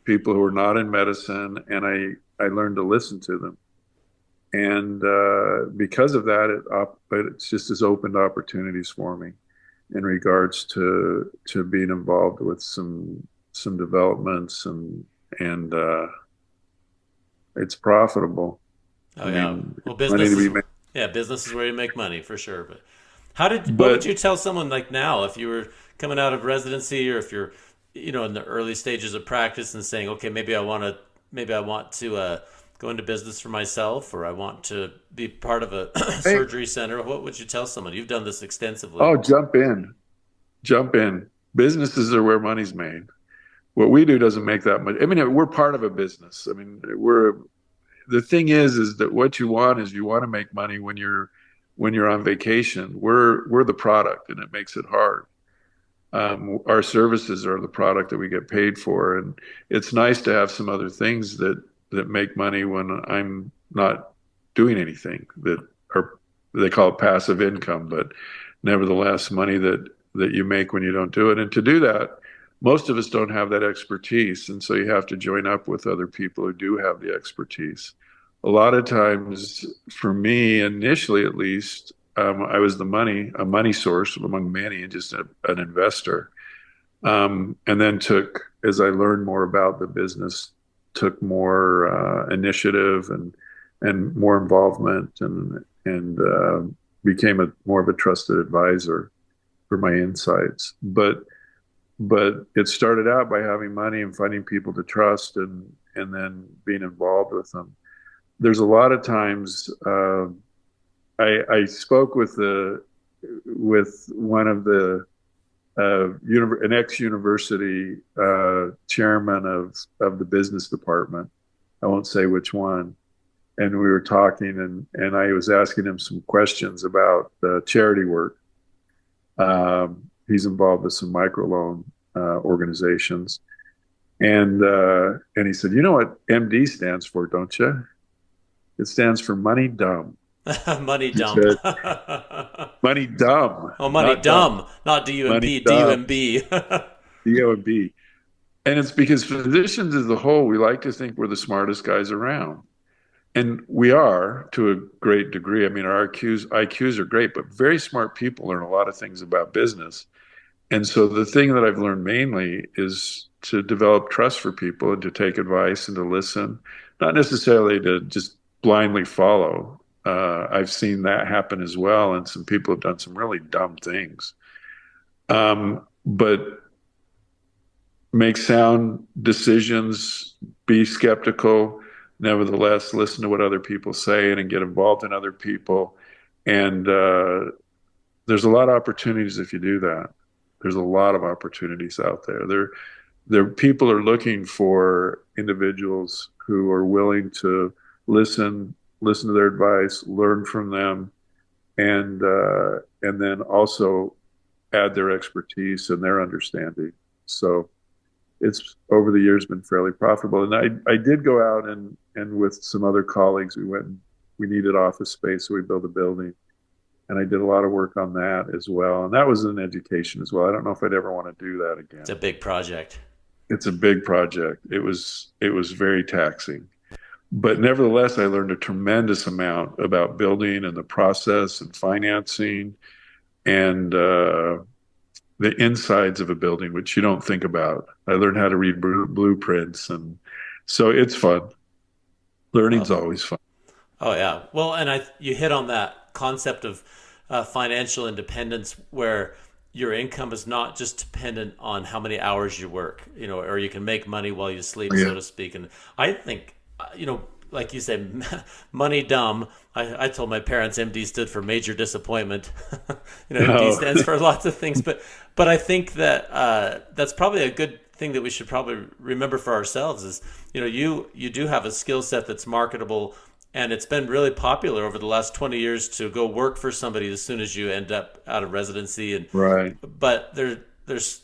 people who are not in medicine, and I learned to listen to them. And because of that, it's just has opened opportunities for me in regards to being involved with some developments and it's profitable. Oh I yeah. mean, Well, money business to is be made. yeah, business is where you make money for sure. But what would But you tell someone like now if you were coming out of residency, or if you're in the early stages of practice and saying, okay, maybe I want to go into business for myself, or I want to be part of a hey, surgery center. What would you tell someone? You've done this extensively. oh, jump in. Businesses are where money's made. What we do doesn't make that much. I mean, we're part of a business. I mean, the thing is that what you want is you want to make money when you're on vacation. We're the product, and it makes it hard. Our services are the product that we get paid for, and it's nice to have some other things that make money when I'm not doing anything that are they call it passive income, but nevertheless money that you make when you don't do it. And to do that, most of us don't have that expertise, and so you have to join up with other people who do have the expertise. A lot of times, for me, initially at least, I was a money source among many, and just an investor, and then took as I learned more about the business, took more initiative and more involvement and became a more of a trusted advisor for my insights. But it started out by having money and finding people to trust and then being involved with them. There's a lot of times I spoke with one of the an ex-university chairman of the business department. I won't say which one. And we were talking, and I was asking him some questions about charity work. He's involved with some microloan organizations, and he said, "You know what MD stands for, don't you? It stands for money dumb." Money He dumb. said, "Money dumb, Oh, money not dumb. dumb, not Money D-U-M-B, dumb, D-U-M-B. DOB." And it's because physicians as a whole, we like to think we're the smartest guys around. And we are to a great degree. I mean, our IQs are great, but very smart people learn a lot of things about business. And so the thing that I've learned mainly is to develop trust for people and to take advice and to listen, not necessarily to just blindly follow. I've seen that happen as well, and some people have done some really dumb things. But make sound decisions, be skeptical, nevertheless, listen to what other people say and get involved in other people. And there's a lot of opportunities if you do that. There's a lot of opportunities out there. People are looking for individuals who are willing to listen to their advice, learn from them, and then also add their expertise and their understanding. So it's over the years been fairly profitable. And I did go out and with some other colleagues, we needed office space, so we built a building. And I did a lot of work on that as well. And that was an education as well. I don't know if I'd ever want to do that again. It's a big project. It's a big project. It was very taxing. But nevertheless, I learned a tremendous amount about building and the process and financing and the insides of a building, which you don't think about. I learned how to read blueprints, and so it's fun. Learning's always fun. Oh yeah. Well, and you hit on that concept of financial independence, where your income is not just dependent on how many hours you work, or you can make money while you sleep, Yeah. so to speak. And I think, like you said, money dumb. I told my parents MD stood for major disappointment. MD Oh, stands for lots of things, but I think that that's probably a good thing that we should probably remember for ourselves is, you do have a skill set that's marketable, and it's been really popular over the last 20 years to go work for somebody as soon as you end up out of residency. And right. but there's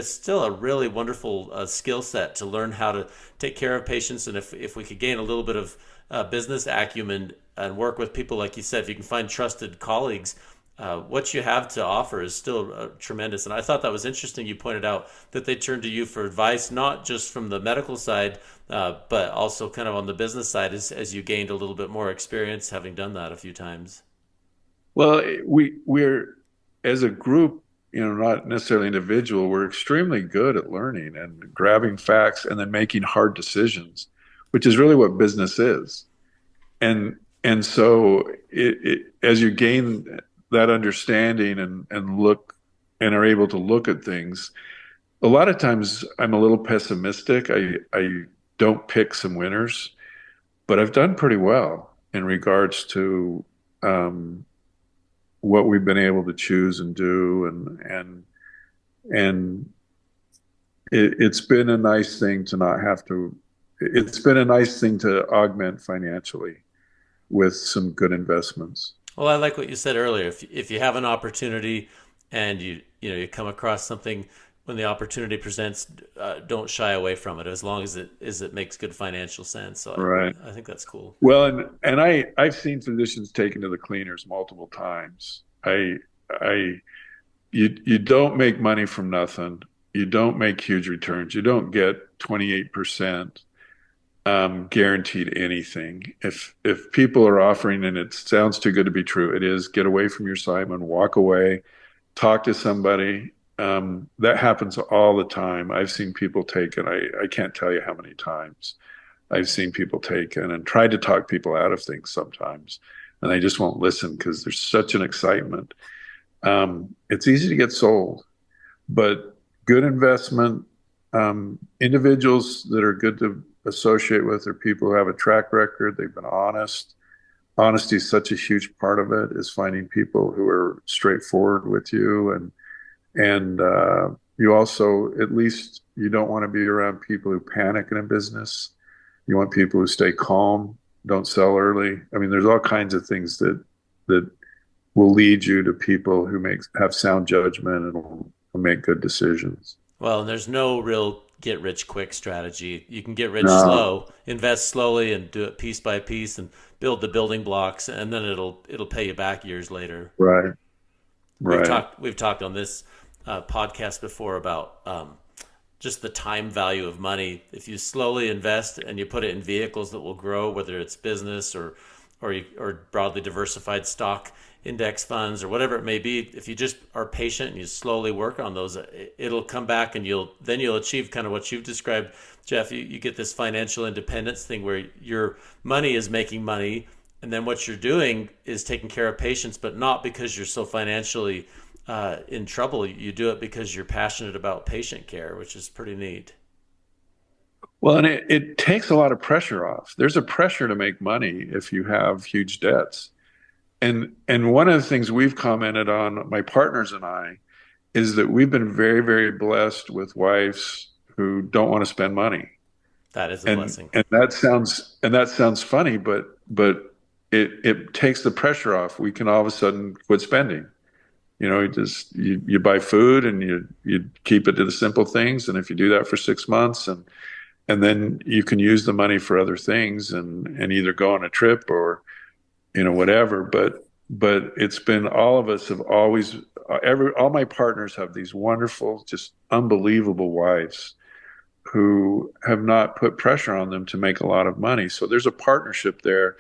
still a really wonderful skill set to learn how to take care of patients. And if we could gain a little bit of business acumen and work with people, like you said, if you can find trusted colleagues, what you have to offer is still tremendous. And I thought that was interesting. You pointed out that they turned to you for advice, not just from the medical side, but also kind of on the business side, as you gained a little bit more experience having done that a few times. Well, we're as a group, not necessarily individual, we're extremely good at learning and grabbing facts and then making hard decisions, which is really what business is. And so as you gain that understanding and look and are able to look at things, a lot of times I'm a little pessimistic. I don't pick some winners, but I've done pretty well in regards to what we've been able to choose and do, and it's been a nice thing to not have to. It's been a nice thing to augment financially with some good investments. Well, I like what you said earlier. If you have an opportunity and you come across something when the opportunity presents, don't shy away from it as long as it makes good financial sense. So Right. I think that's cool. Well, and I've seen physicians taken to the cleaners multiple times. You don't make money from nothing. You don't make huge returns. You don't get 28% guaranteed anything. If people are offering, and it sounds too good to be true, it is, get away from your Simon, walk away, talk to somebody, That happens all the time. I've seen people take it. I can't tell you how many times I've seen people take it and tried to talk people out of things sometimes, and they just won't listen because there's such an excitement. It's easy to get sold, but good investment, individuals that are good to associate with are people who have a track record. They've been honest. Honesty is such a huge part of it, is finding people who are straightforward with you, and you also, at least, you don't want to be around people who panic in a business. You want people who stay calm, don't sell early. I mean, there's all kinds of things that will lead you to people who have sound judgment and will make good decisions. Well, and there's no real get rich quick strategy. You can get rich No, slow, invest slowly, and do it piece by piece, and build the building blocks, and then it'll pay you back years later. right, We've right. talked on this podcast before about just the time value of money. If you slowly invest and you put it in vehicles that will grow, whether it's business or broadly diversified stock index funds or whatever it may be, if you just are patient and you slowly work on those, it'll come back, and you'll achieve kind of what you've described, Jeff. You get this financial independence thing where your money is making money, and then what you're doing is taking care of patients, but not because you're so financially in trouble. You do it because you're passionate about patient care, which is pretty neat. Well, and it takes a lot of pressure off. There's a pressure to make money if you have huge debts. And one of the things we've commented on, my partners and I, is that we've been very, very blessed with wives who don't want to spend money. That is a And blessing. that sounds funny, but it takes the pressure off. We can all of a sudden quit spending. You buy food and you keep it to the simple things. And if you do that for 6 months, and then you can use the money for other things, and either go on a trip or whatever. But it's been, all of us have always, all my partners have these wonderful, just unbelievable wives who have not put pressure on them to make a lot of money. So there's a partnership there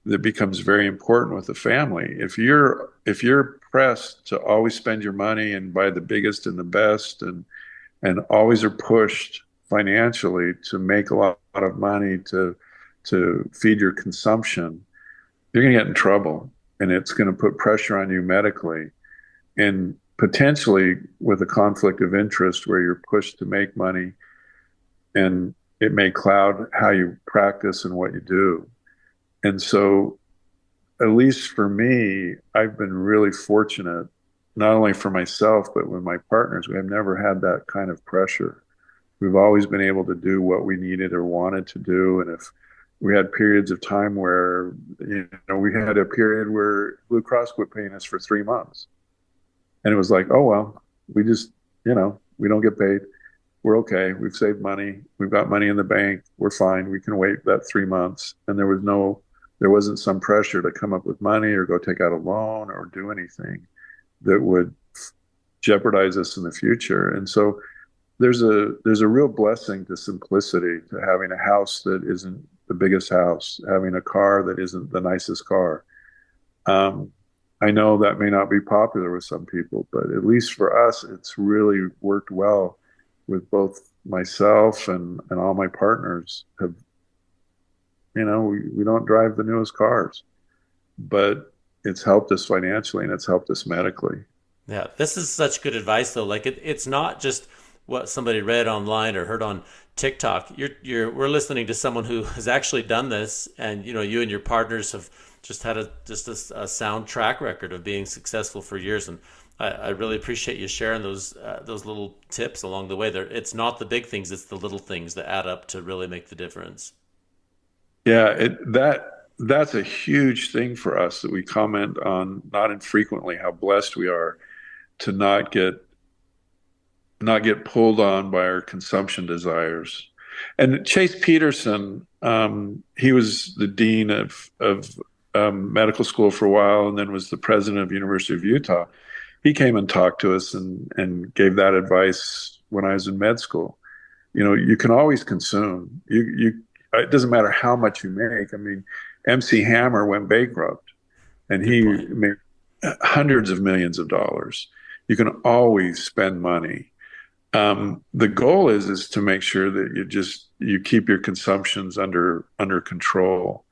that becomes very important with the family. If you're pressed to always spend your money and buy the biggest and the best, and always are pushed financially to make a lot of money to feed your consumption, you're going to get in trouble, and it's going to put pressure on you medically, and potentially with a conflict of interest where you're pushed to make money, and it may cloud how you practice and what you do. And so, at least for me, I've been really fortunate, not only for myself, but with my partners. We have never had that kind of pressure. We've always been able to do what we needed or wanted to do. And if we had periods of time where, we had a period where Blue Cross quit paying us for 3 months. And it was like, oh, well, we just, we don't get paid. We're okay. We've saved money. We've got money in the bank. We're fine. We can wait that 3 months. And there wasn't some pressure to come up with money or go take out a loan or do anything that would jeopardize us in the future. And so there's a real blessing to simplicity, to having a house that isn't the biggest house, having a car that isn't the nicest car. Um, I know that may not be popular with some people, but at least for us, it's really worked well with both myself and all my partners. We don't drive the newest cars, but it's helped us financially and it's helped us medically. Yeah, this is such good advice though. Like it's not just what somebody read online or heard on TikTok. We're listening to someone who has actually done this, and you and your partners have just had a sound track record of being successful for years. And I really appreciate you sharing those little tips along the way. There, it's not the big things; it's the little things that add up to really make the difference. Yeah, that's a huge thing for us that we comment on not infrequently, how blessed we are to not get pulled on by our consumption desires. And Chase Peterson, he was the dean of medical school for a while, and then was the president of University of Utah. He came and talked to us and gave that advice when I was in med school. You can always consume. It doesn't matter how much you make. I mean, MC Hammer went bankrupt, and Good he point. made hundreds of millions of dollars. You can always spend money. The goal is to make sure that you keep your consumptions under control,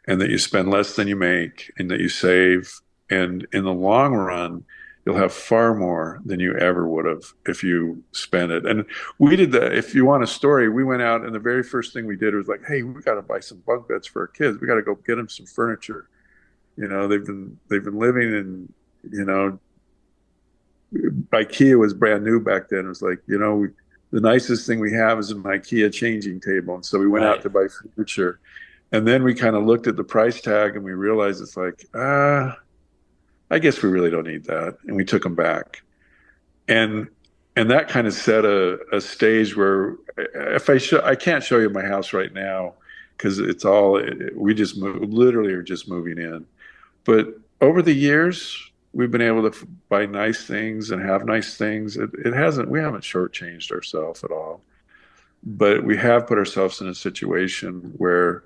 and that you spend less than you make, and that you save. And in the long run, you'll have far more than you ever would have if you spent it. And we did that. If you want a story, we went out and the very first thing we did was like, hey, we got to buy some bunk beds for our kids. We got to go get them some furniture. They've been living in, IKEA was brand new back then. It was like, the nicest thing we have is an IKEA changing table. And so we went out Right. to buy furniture. And then we kind of looked at the price tag and we realized it's like, I guess we really don't need that. And we took them back. And and that kind of set a stage where if I can't show you my house right now because we just literally are just moving in. But over the years, we've been able to buy nice things and have nice things. We haven't shortchanged ourselves at all, but we have put ourselves in a situation where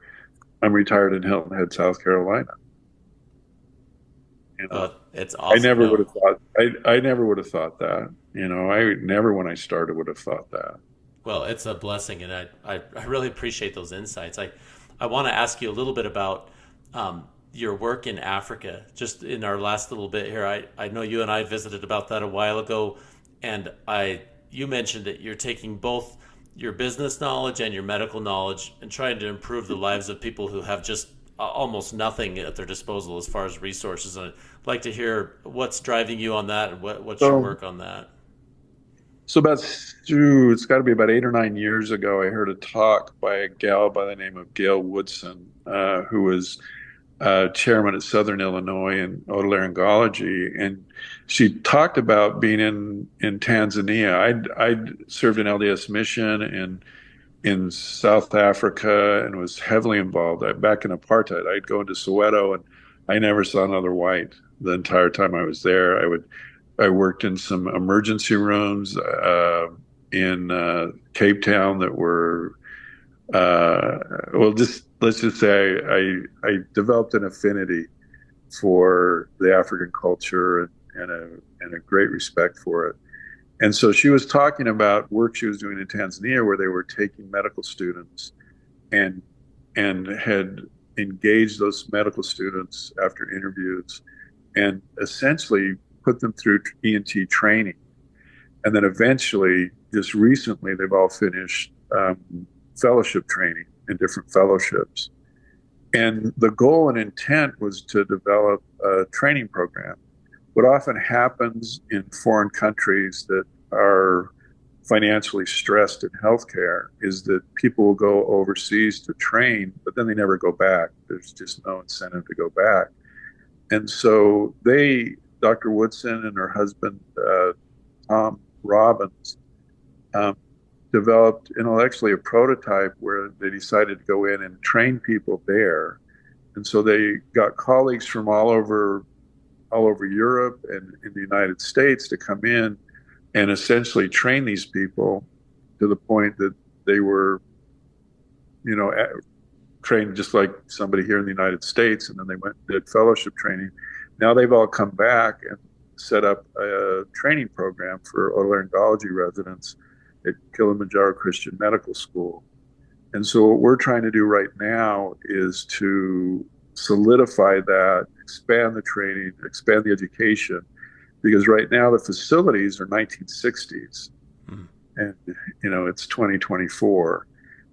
I'm retired in Hilton Head, South Carolina. You know, It's I awesome. never would No, have thought. I never would have thought that. I never, when I started, would have thought that. well, it's a blessing, and I really appreciate those insights. I want to ask you a little bit about your work in Africa. Just in our last little bit here, I know you and I visited about that a while ago, and you mentioned that you're taking both your business knowledge and your medical knowledge and trying to improve the lives of people who have just almost nothing at their disposal as far as resources. And I'd like to hear what's driving you on that and what's your So, work on that. it's got to be about 8 or 9 years ago. I heard a talk by a gal by the name of Gail Woodson, who was chairman at Southern Illinois in otolaryngology, and she talked about being in Tanzania. I'd served an LDS mission in South Africa and was heavily involved. Back in apartheid, I'd go into Soweto and I never saw another white the entire time I was there. I worked in some emergency rooms in Cape Town that were just let's just say I developed an affinity for the African culture and a great respect for it. And so she was talking about work she was doing in Tanzania where they were taking medical students and had engaged those medical students after interviews and essentially put them through ENT training. And then eventually, just recently, they've all finished fellowship training in different fellowships. And the goal and intent was to develop a training program. What often happens in foreign countries that are financially stressed in healthcare is that people will go overseas to train, but then they never go back. There's just no incentive to go back. And so Dr. Woodson and her husband, Tom Robbins, um, developed intellectually a prototype where they decided to go in and train people there. And so they got colleagues from all over Europe and in the United States to come in and essentially train these people to the point that they were, you know, trained just like somebody here in the United States. And then they went and did fellowship training. Now they've all come back and set up a training program for otolaryngology residents at Kilimanjaro Christian Medical School. And so what we're trying to do right now is to solidify that, expand the training, expand the education, because right now the facilities are 1960s and it's 2024.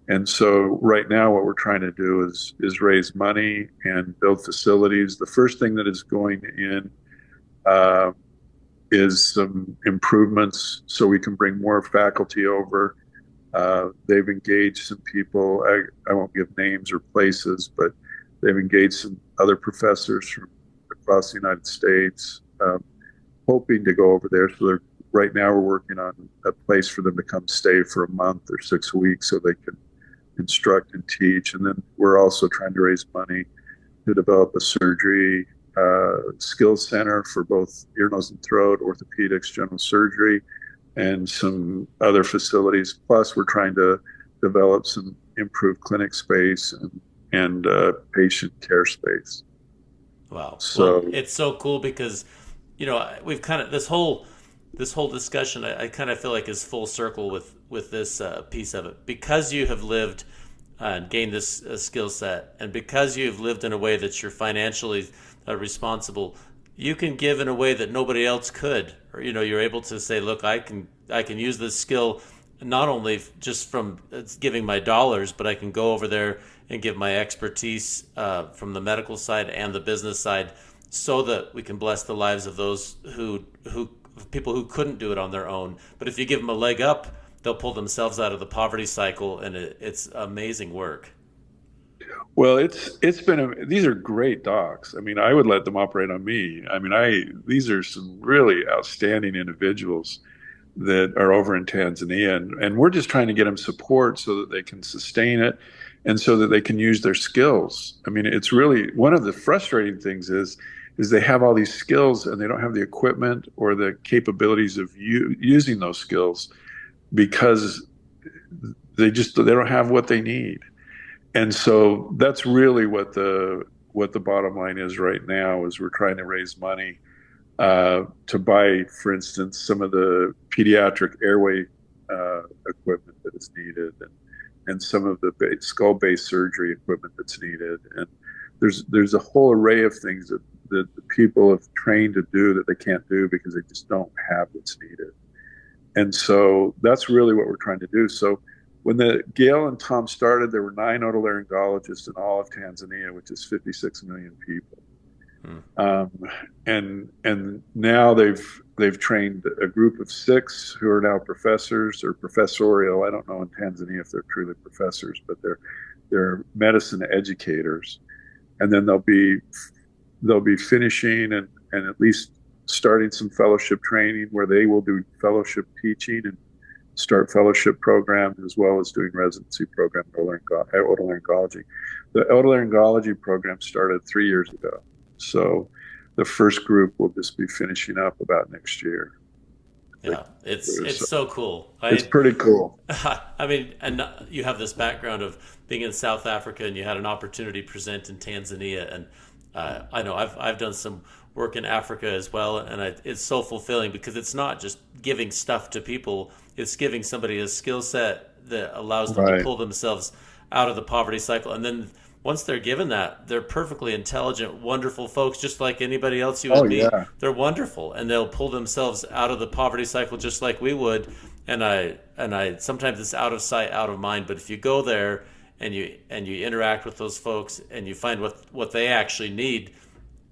And so right now what we're trying to do is raise money and build facilities. The first thing that is going in is some improvements so we can bring more faculty over. They've engaged some people. I won't give names or places, but they've engaged some other professors from across the United States, hoping to go over there. So right now we're working on a place for them to come stay for a month or 6 weeks so they can instruct and teach. And then we're also trying to raise money to develop a surgery skills center for both ear, nose, and throat, orthopedics, general surgery, and some other facilities. Plus, we're trying to develop some improved clinic space and patient care space. Wow. Well, So, it's so cool because, we've kind of this whole this whole discussion, I kind of feel like is full circle with this piece of it, because you have lived and gained this skill set, and because you've lived in a way that you're financially responsible. You can give in a way that nobody else could, or you're able to say, look, I can use this skill not only just from giving my dollars, but I can go over there and give my expertise from the medical side and the business side, so that we can bless the lives of those who people who couldn't do it on their own. But if you give them a leg up, they'll pull themselves out of the poverty cycle, and it's amazing work. Well, these are great docs. I mean, I would let them operate on me. I mean, these are some really outstanding individuals that are over in Tanzania, and we're just trying to get them support so that they can sustain it and so that they can use their skills. I mean, it's really one of the frustrating things is they have all these skills and they don't have the equipment or the capabilities of using those skills because they don't have what they need. And so that's really what the bottom line is right now, is we're trying to raise money to buy, for instance, some of the pediatric airway equipment that is needed, and some of the skull-based surgery equipment that's needed. And there's a whole array of things that the people have trained to do that they can't do because they just don't have what's needed. And so that's really what we're trying to do. So when Gail and Tom started, there were 9 otolaryngologists in all of Tanzania, which is 56 million people. And now they've trained a group of 6 who are now professors or professorial. I don't know in Tanzania if they're truly professors, but they're medicine educators. And then they'll be finishing and at least starting some fellowship training where they will do fellowship teaching and start fellowship programs, as well as doing residency program in otolaryngology. The otolaryngology program started 3 years ago. So the first group will just be finishing up about next year. Yeah, it's so cool. It's pretty cool. I mean, and you have this background of being in South Africa, and you had an opportunity present in Tanzania, and I know I've done some work in Africa as well, and it's so fulfilling because it's not just giving stuff to people; it's giving somebody a skill set that allows them to pull themselves out of the poverty cycle, and then once they're given that, they're perfectly intelligent, wonderful folks, just like anybody else you would meet. Yeah. They're wonderful, and they'll pull themselves out of the poverty cycle just like we would. And I sometimes it's out of sight, out of mind. But if you go there and you interact with those folks and you find what they actually need,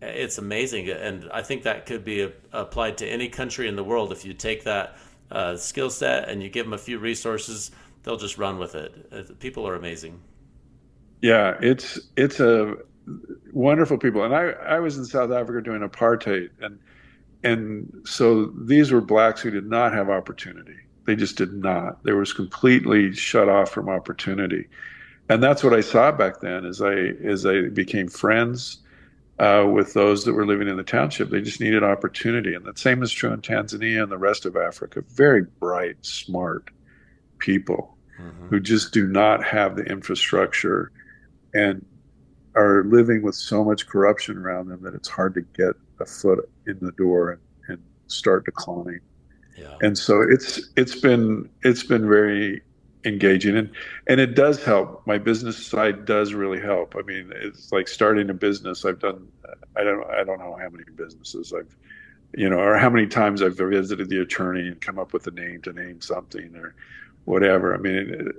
it's amazing. And I think that could be applied to any country in the world. If you take that skill set and you give them a few resources, they'll just run with it. People are amazing. Yeah, it's a wonderful people. And I was in South Africa doing apartheid, and so these were blacks who did not have opportunity. They just did not. They was completely shut off from opportunity. And that's what I saw back then as I became friends with those that were living in the township. They just needed opportunity. And the same is true in Tanzania and the rest of Africa. Very bright, smart people who just do not have the infrastructure and are living with so much corruption around them that it's hard to get a foot in the door and start declining. Yeah. And so it's been very engaging, and it does help. My business side does really help. I mean, it's like starting a business. I've done I don't know how many businesses I've or how many times I've visited the attorney and come up with a name to name something or whatever. I mean,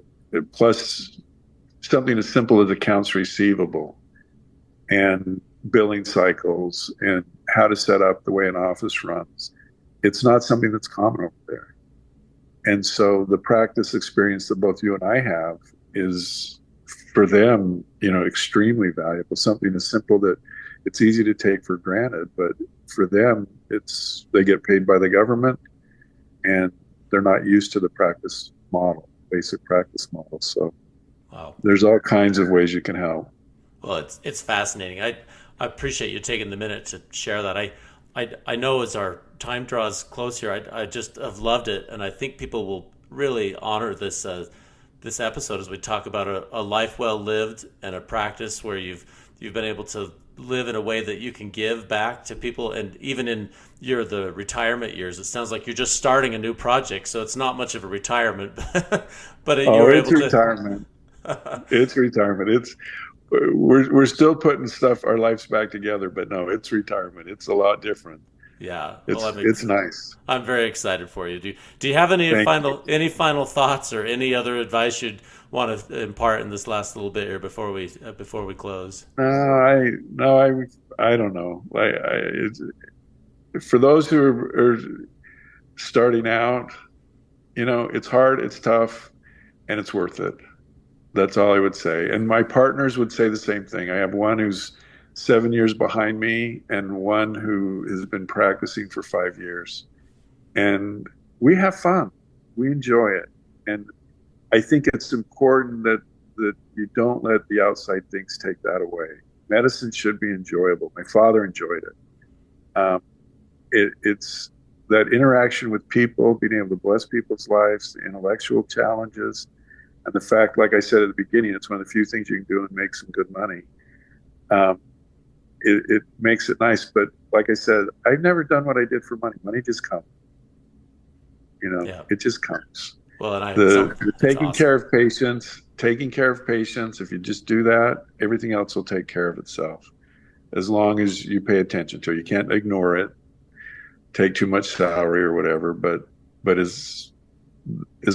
plus something as simple as accounts receivable and billing cycles and how to set up the way an office runs. It's not something that's common over there. And so the practice experience that both you and I have is for them, extremely valuable. Something as simple that it's easy to take for granted, but for them, they get paid by the government and they're not used to the practice model, basic practice model. So wow. There's all kinds of ways you can help. Well, it's fascinating. I appreciate you taking the minute to share that. I know as our time draws close here, I just have loved it, and I think people will really honor this episode as we talk about a life well lived and a practice where you've been able to live in a way that you can give back to people. And even in the retirement years, it sounds like you're just starting a new project, so it's not much of a retirement, but you Oh, were it's able to. retirement. It's retirement. We're still putting our lives back together, but no, it's retirement. It's a lot different. Yeah, well, It's nice. I'm very excited for you. Do you have Thank you. any final thoughts or any other advice you'd want to impart in this last little bit here before we close? No, I don't know. For those who are starting out, it's hard, it's tough, and it's worth it. That's all I would say. And my partners would say the same thing. I have one who's 7 years behind me and one who has been practicing for 5 years. And we have fun. We enjoy it. And I think it's important that you don't let the outside things take that away. Medicine should be enjoyable. My father enjoyed it. It's that interaction with people, being able to bless people's lives, the intellectual challenges, and the fact, like I said at the beginning, it's one of the few things you can do and make some good money. It makes it nice. But like I said, I've never done what I did for money. Money just comes. Yeah. It just comes. Well, and The that's taking awesome. care of patients, if you just do that, everything else will take care of itself. As long as you pay attention to it. You can't ignore it, take too much salary or whatever, but as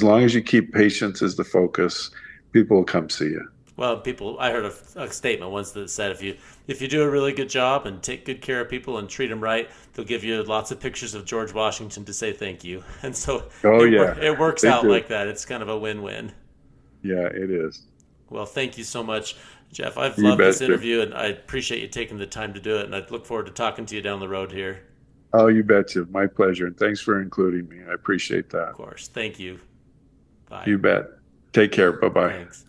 long as you keep patients as the focus, people will come see you. Well, I heard a statement once that said if you do a really good job and take good care of people and treat them right, they'll give you lots of pictures of George Washington to say thank you. And so Oh yeah, it works they out do. like that. It's kind of a win-win. Yeah, it is. Well, thank you so much, Jeff. I've You loved this betcha. interview, and I appreciate you taking the time to do it. And I look forward to talking to you down the road here. Oh, you betcha. My pleasure. And thanks for including me. I appreciate Of that. course. Thank you. Bye. You bet. Take care. Bye bye. Thanks.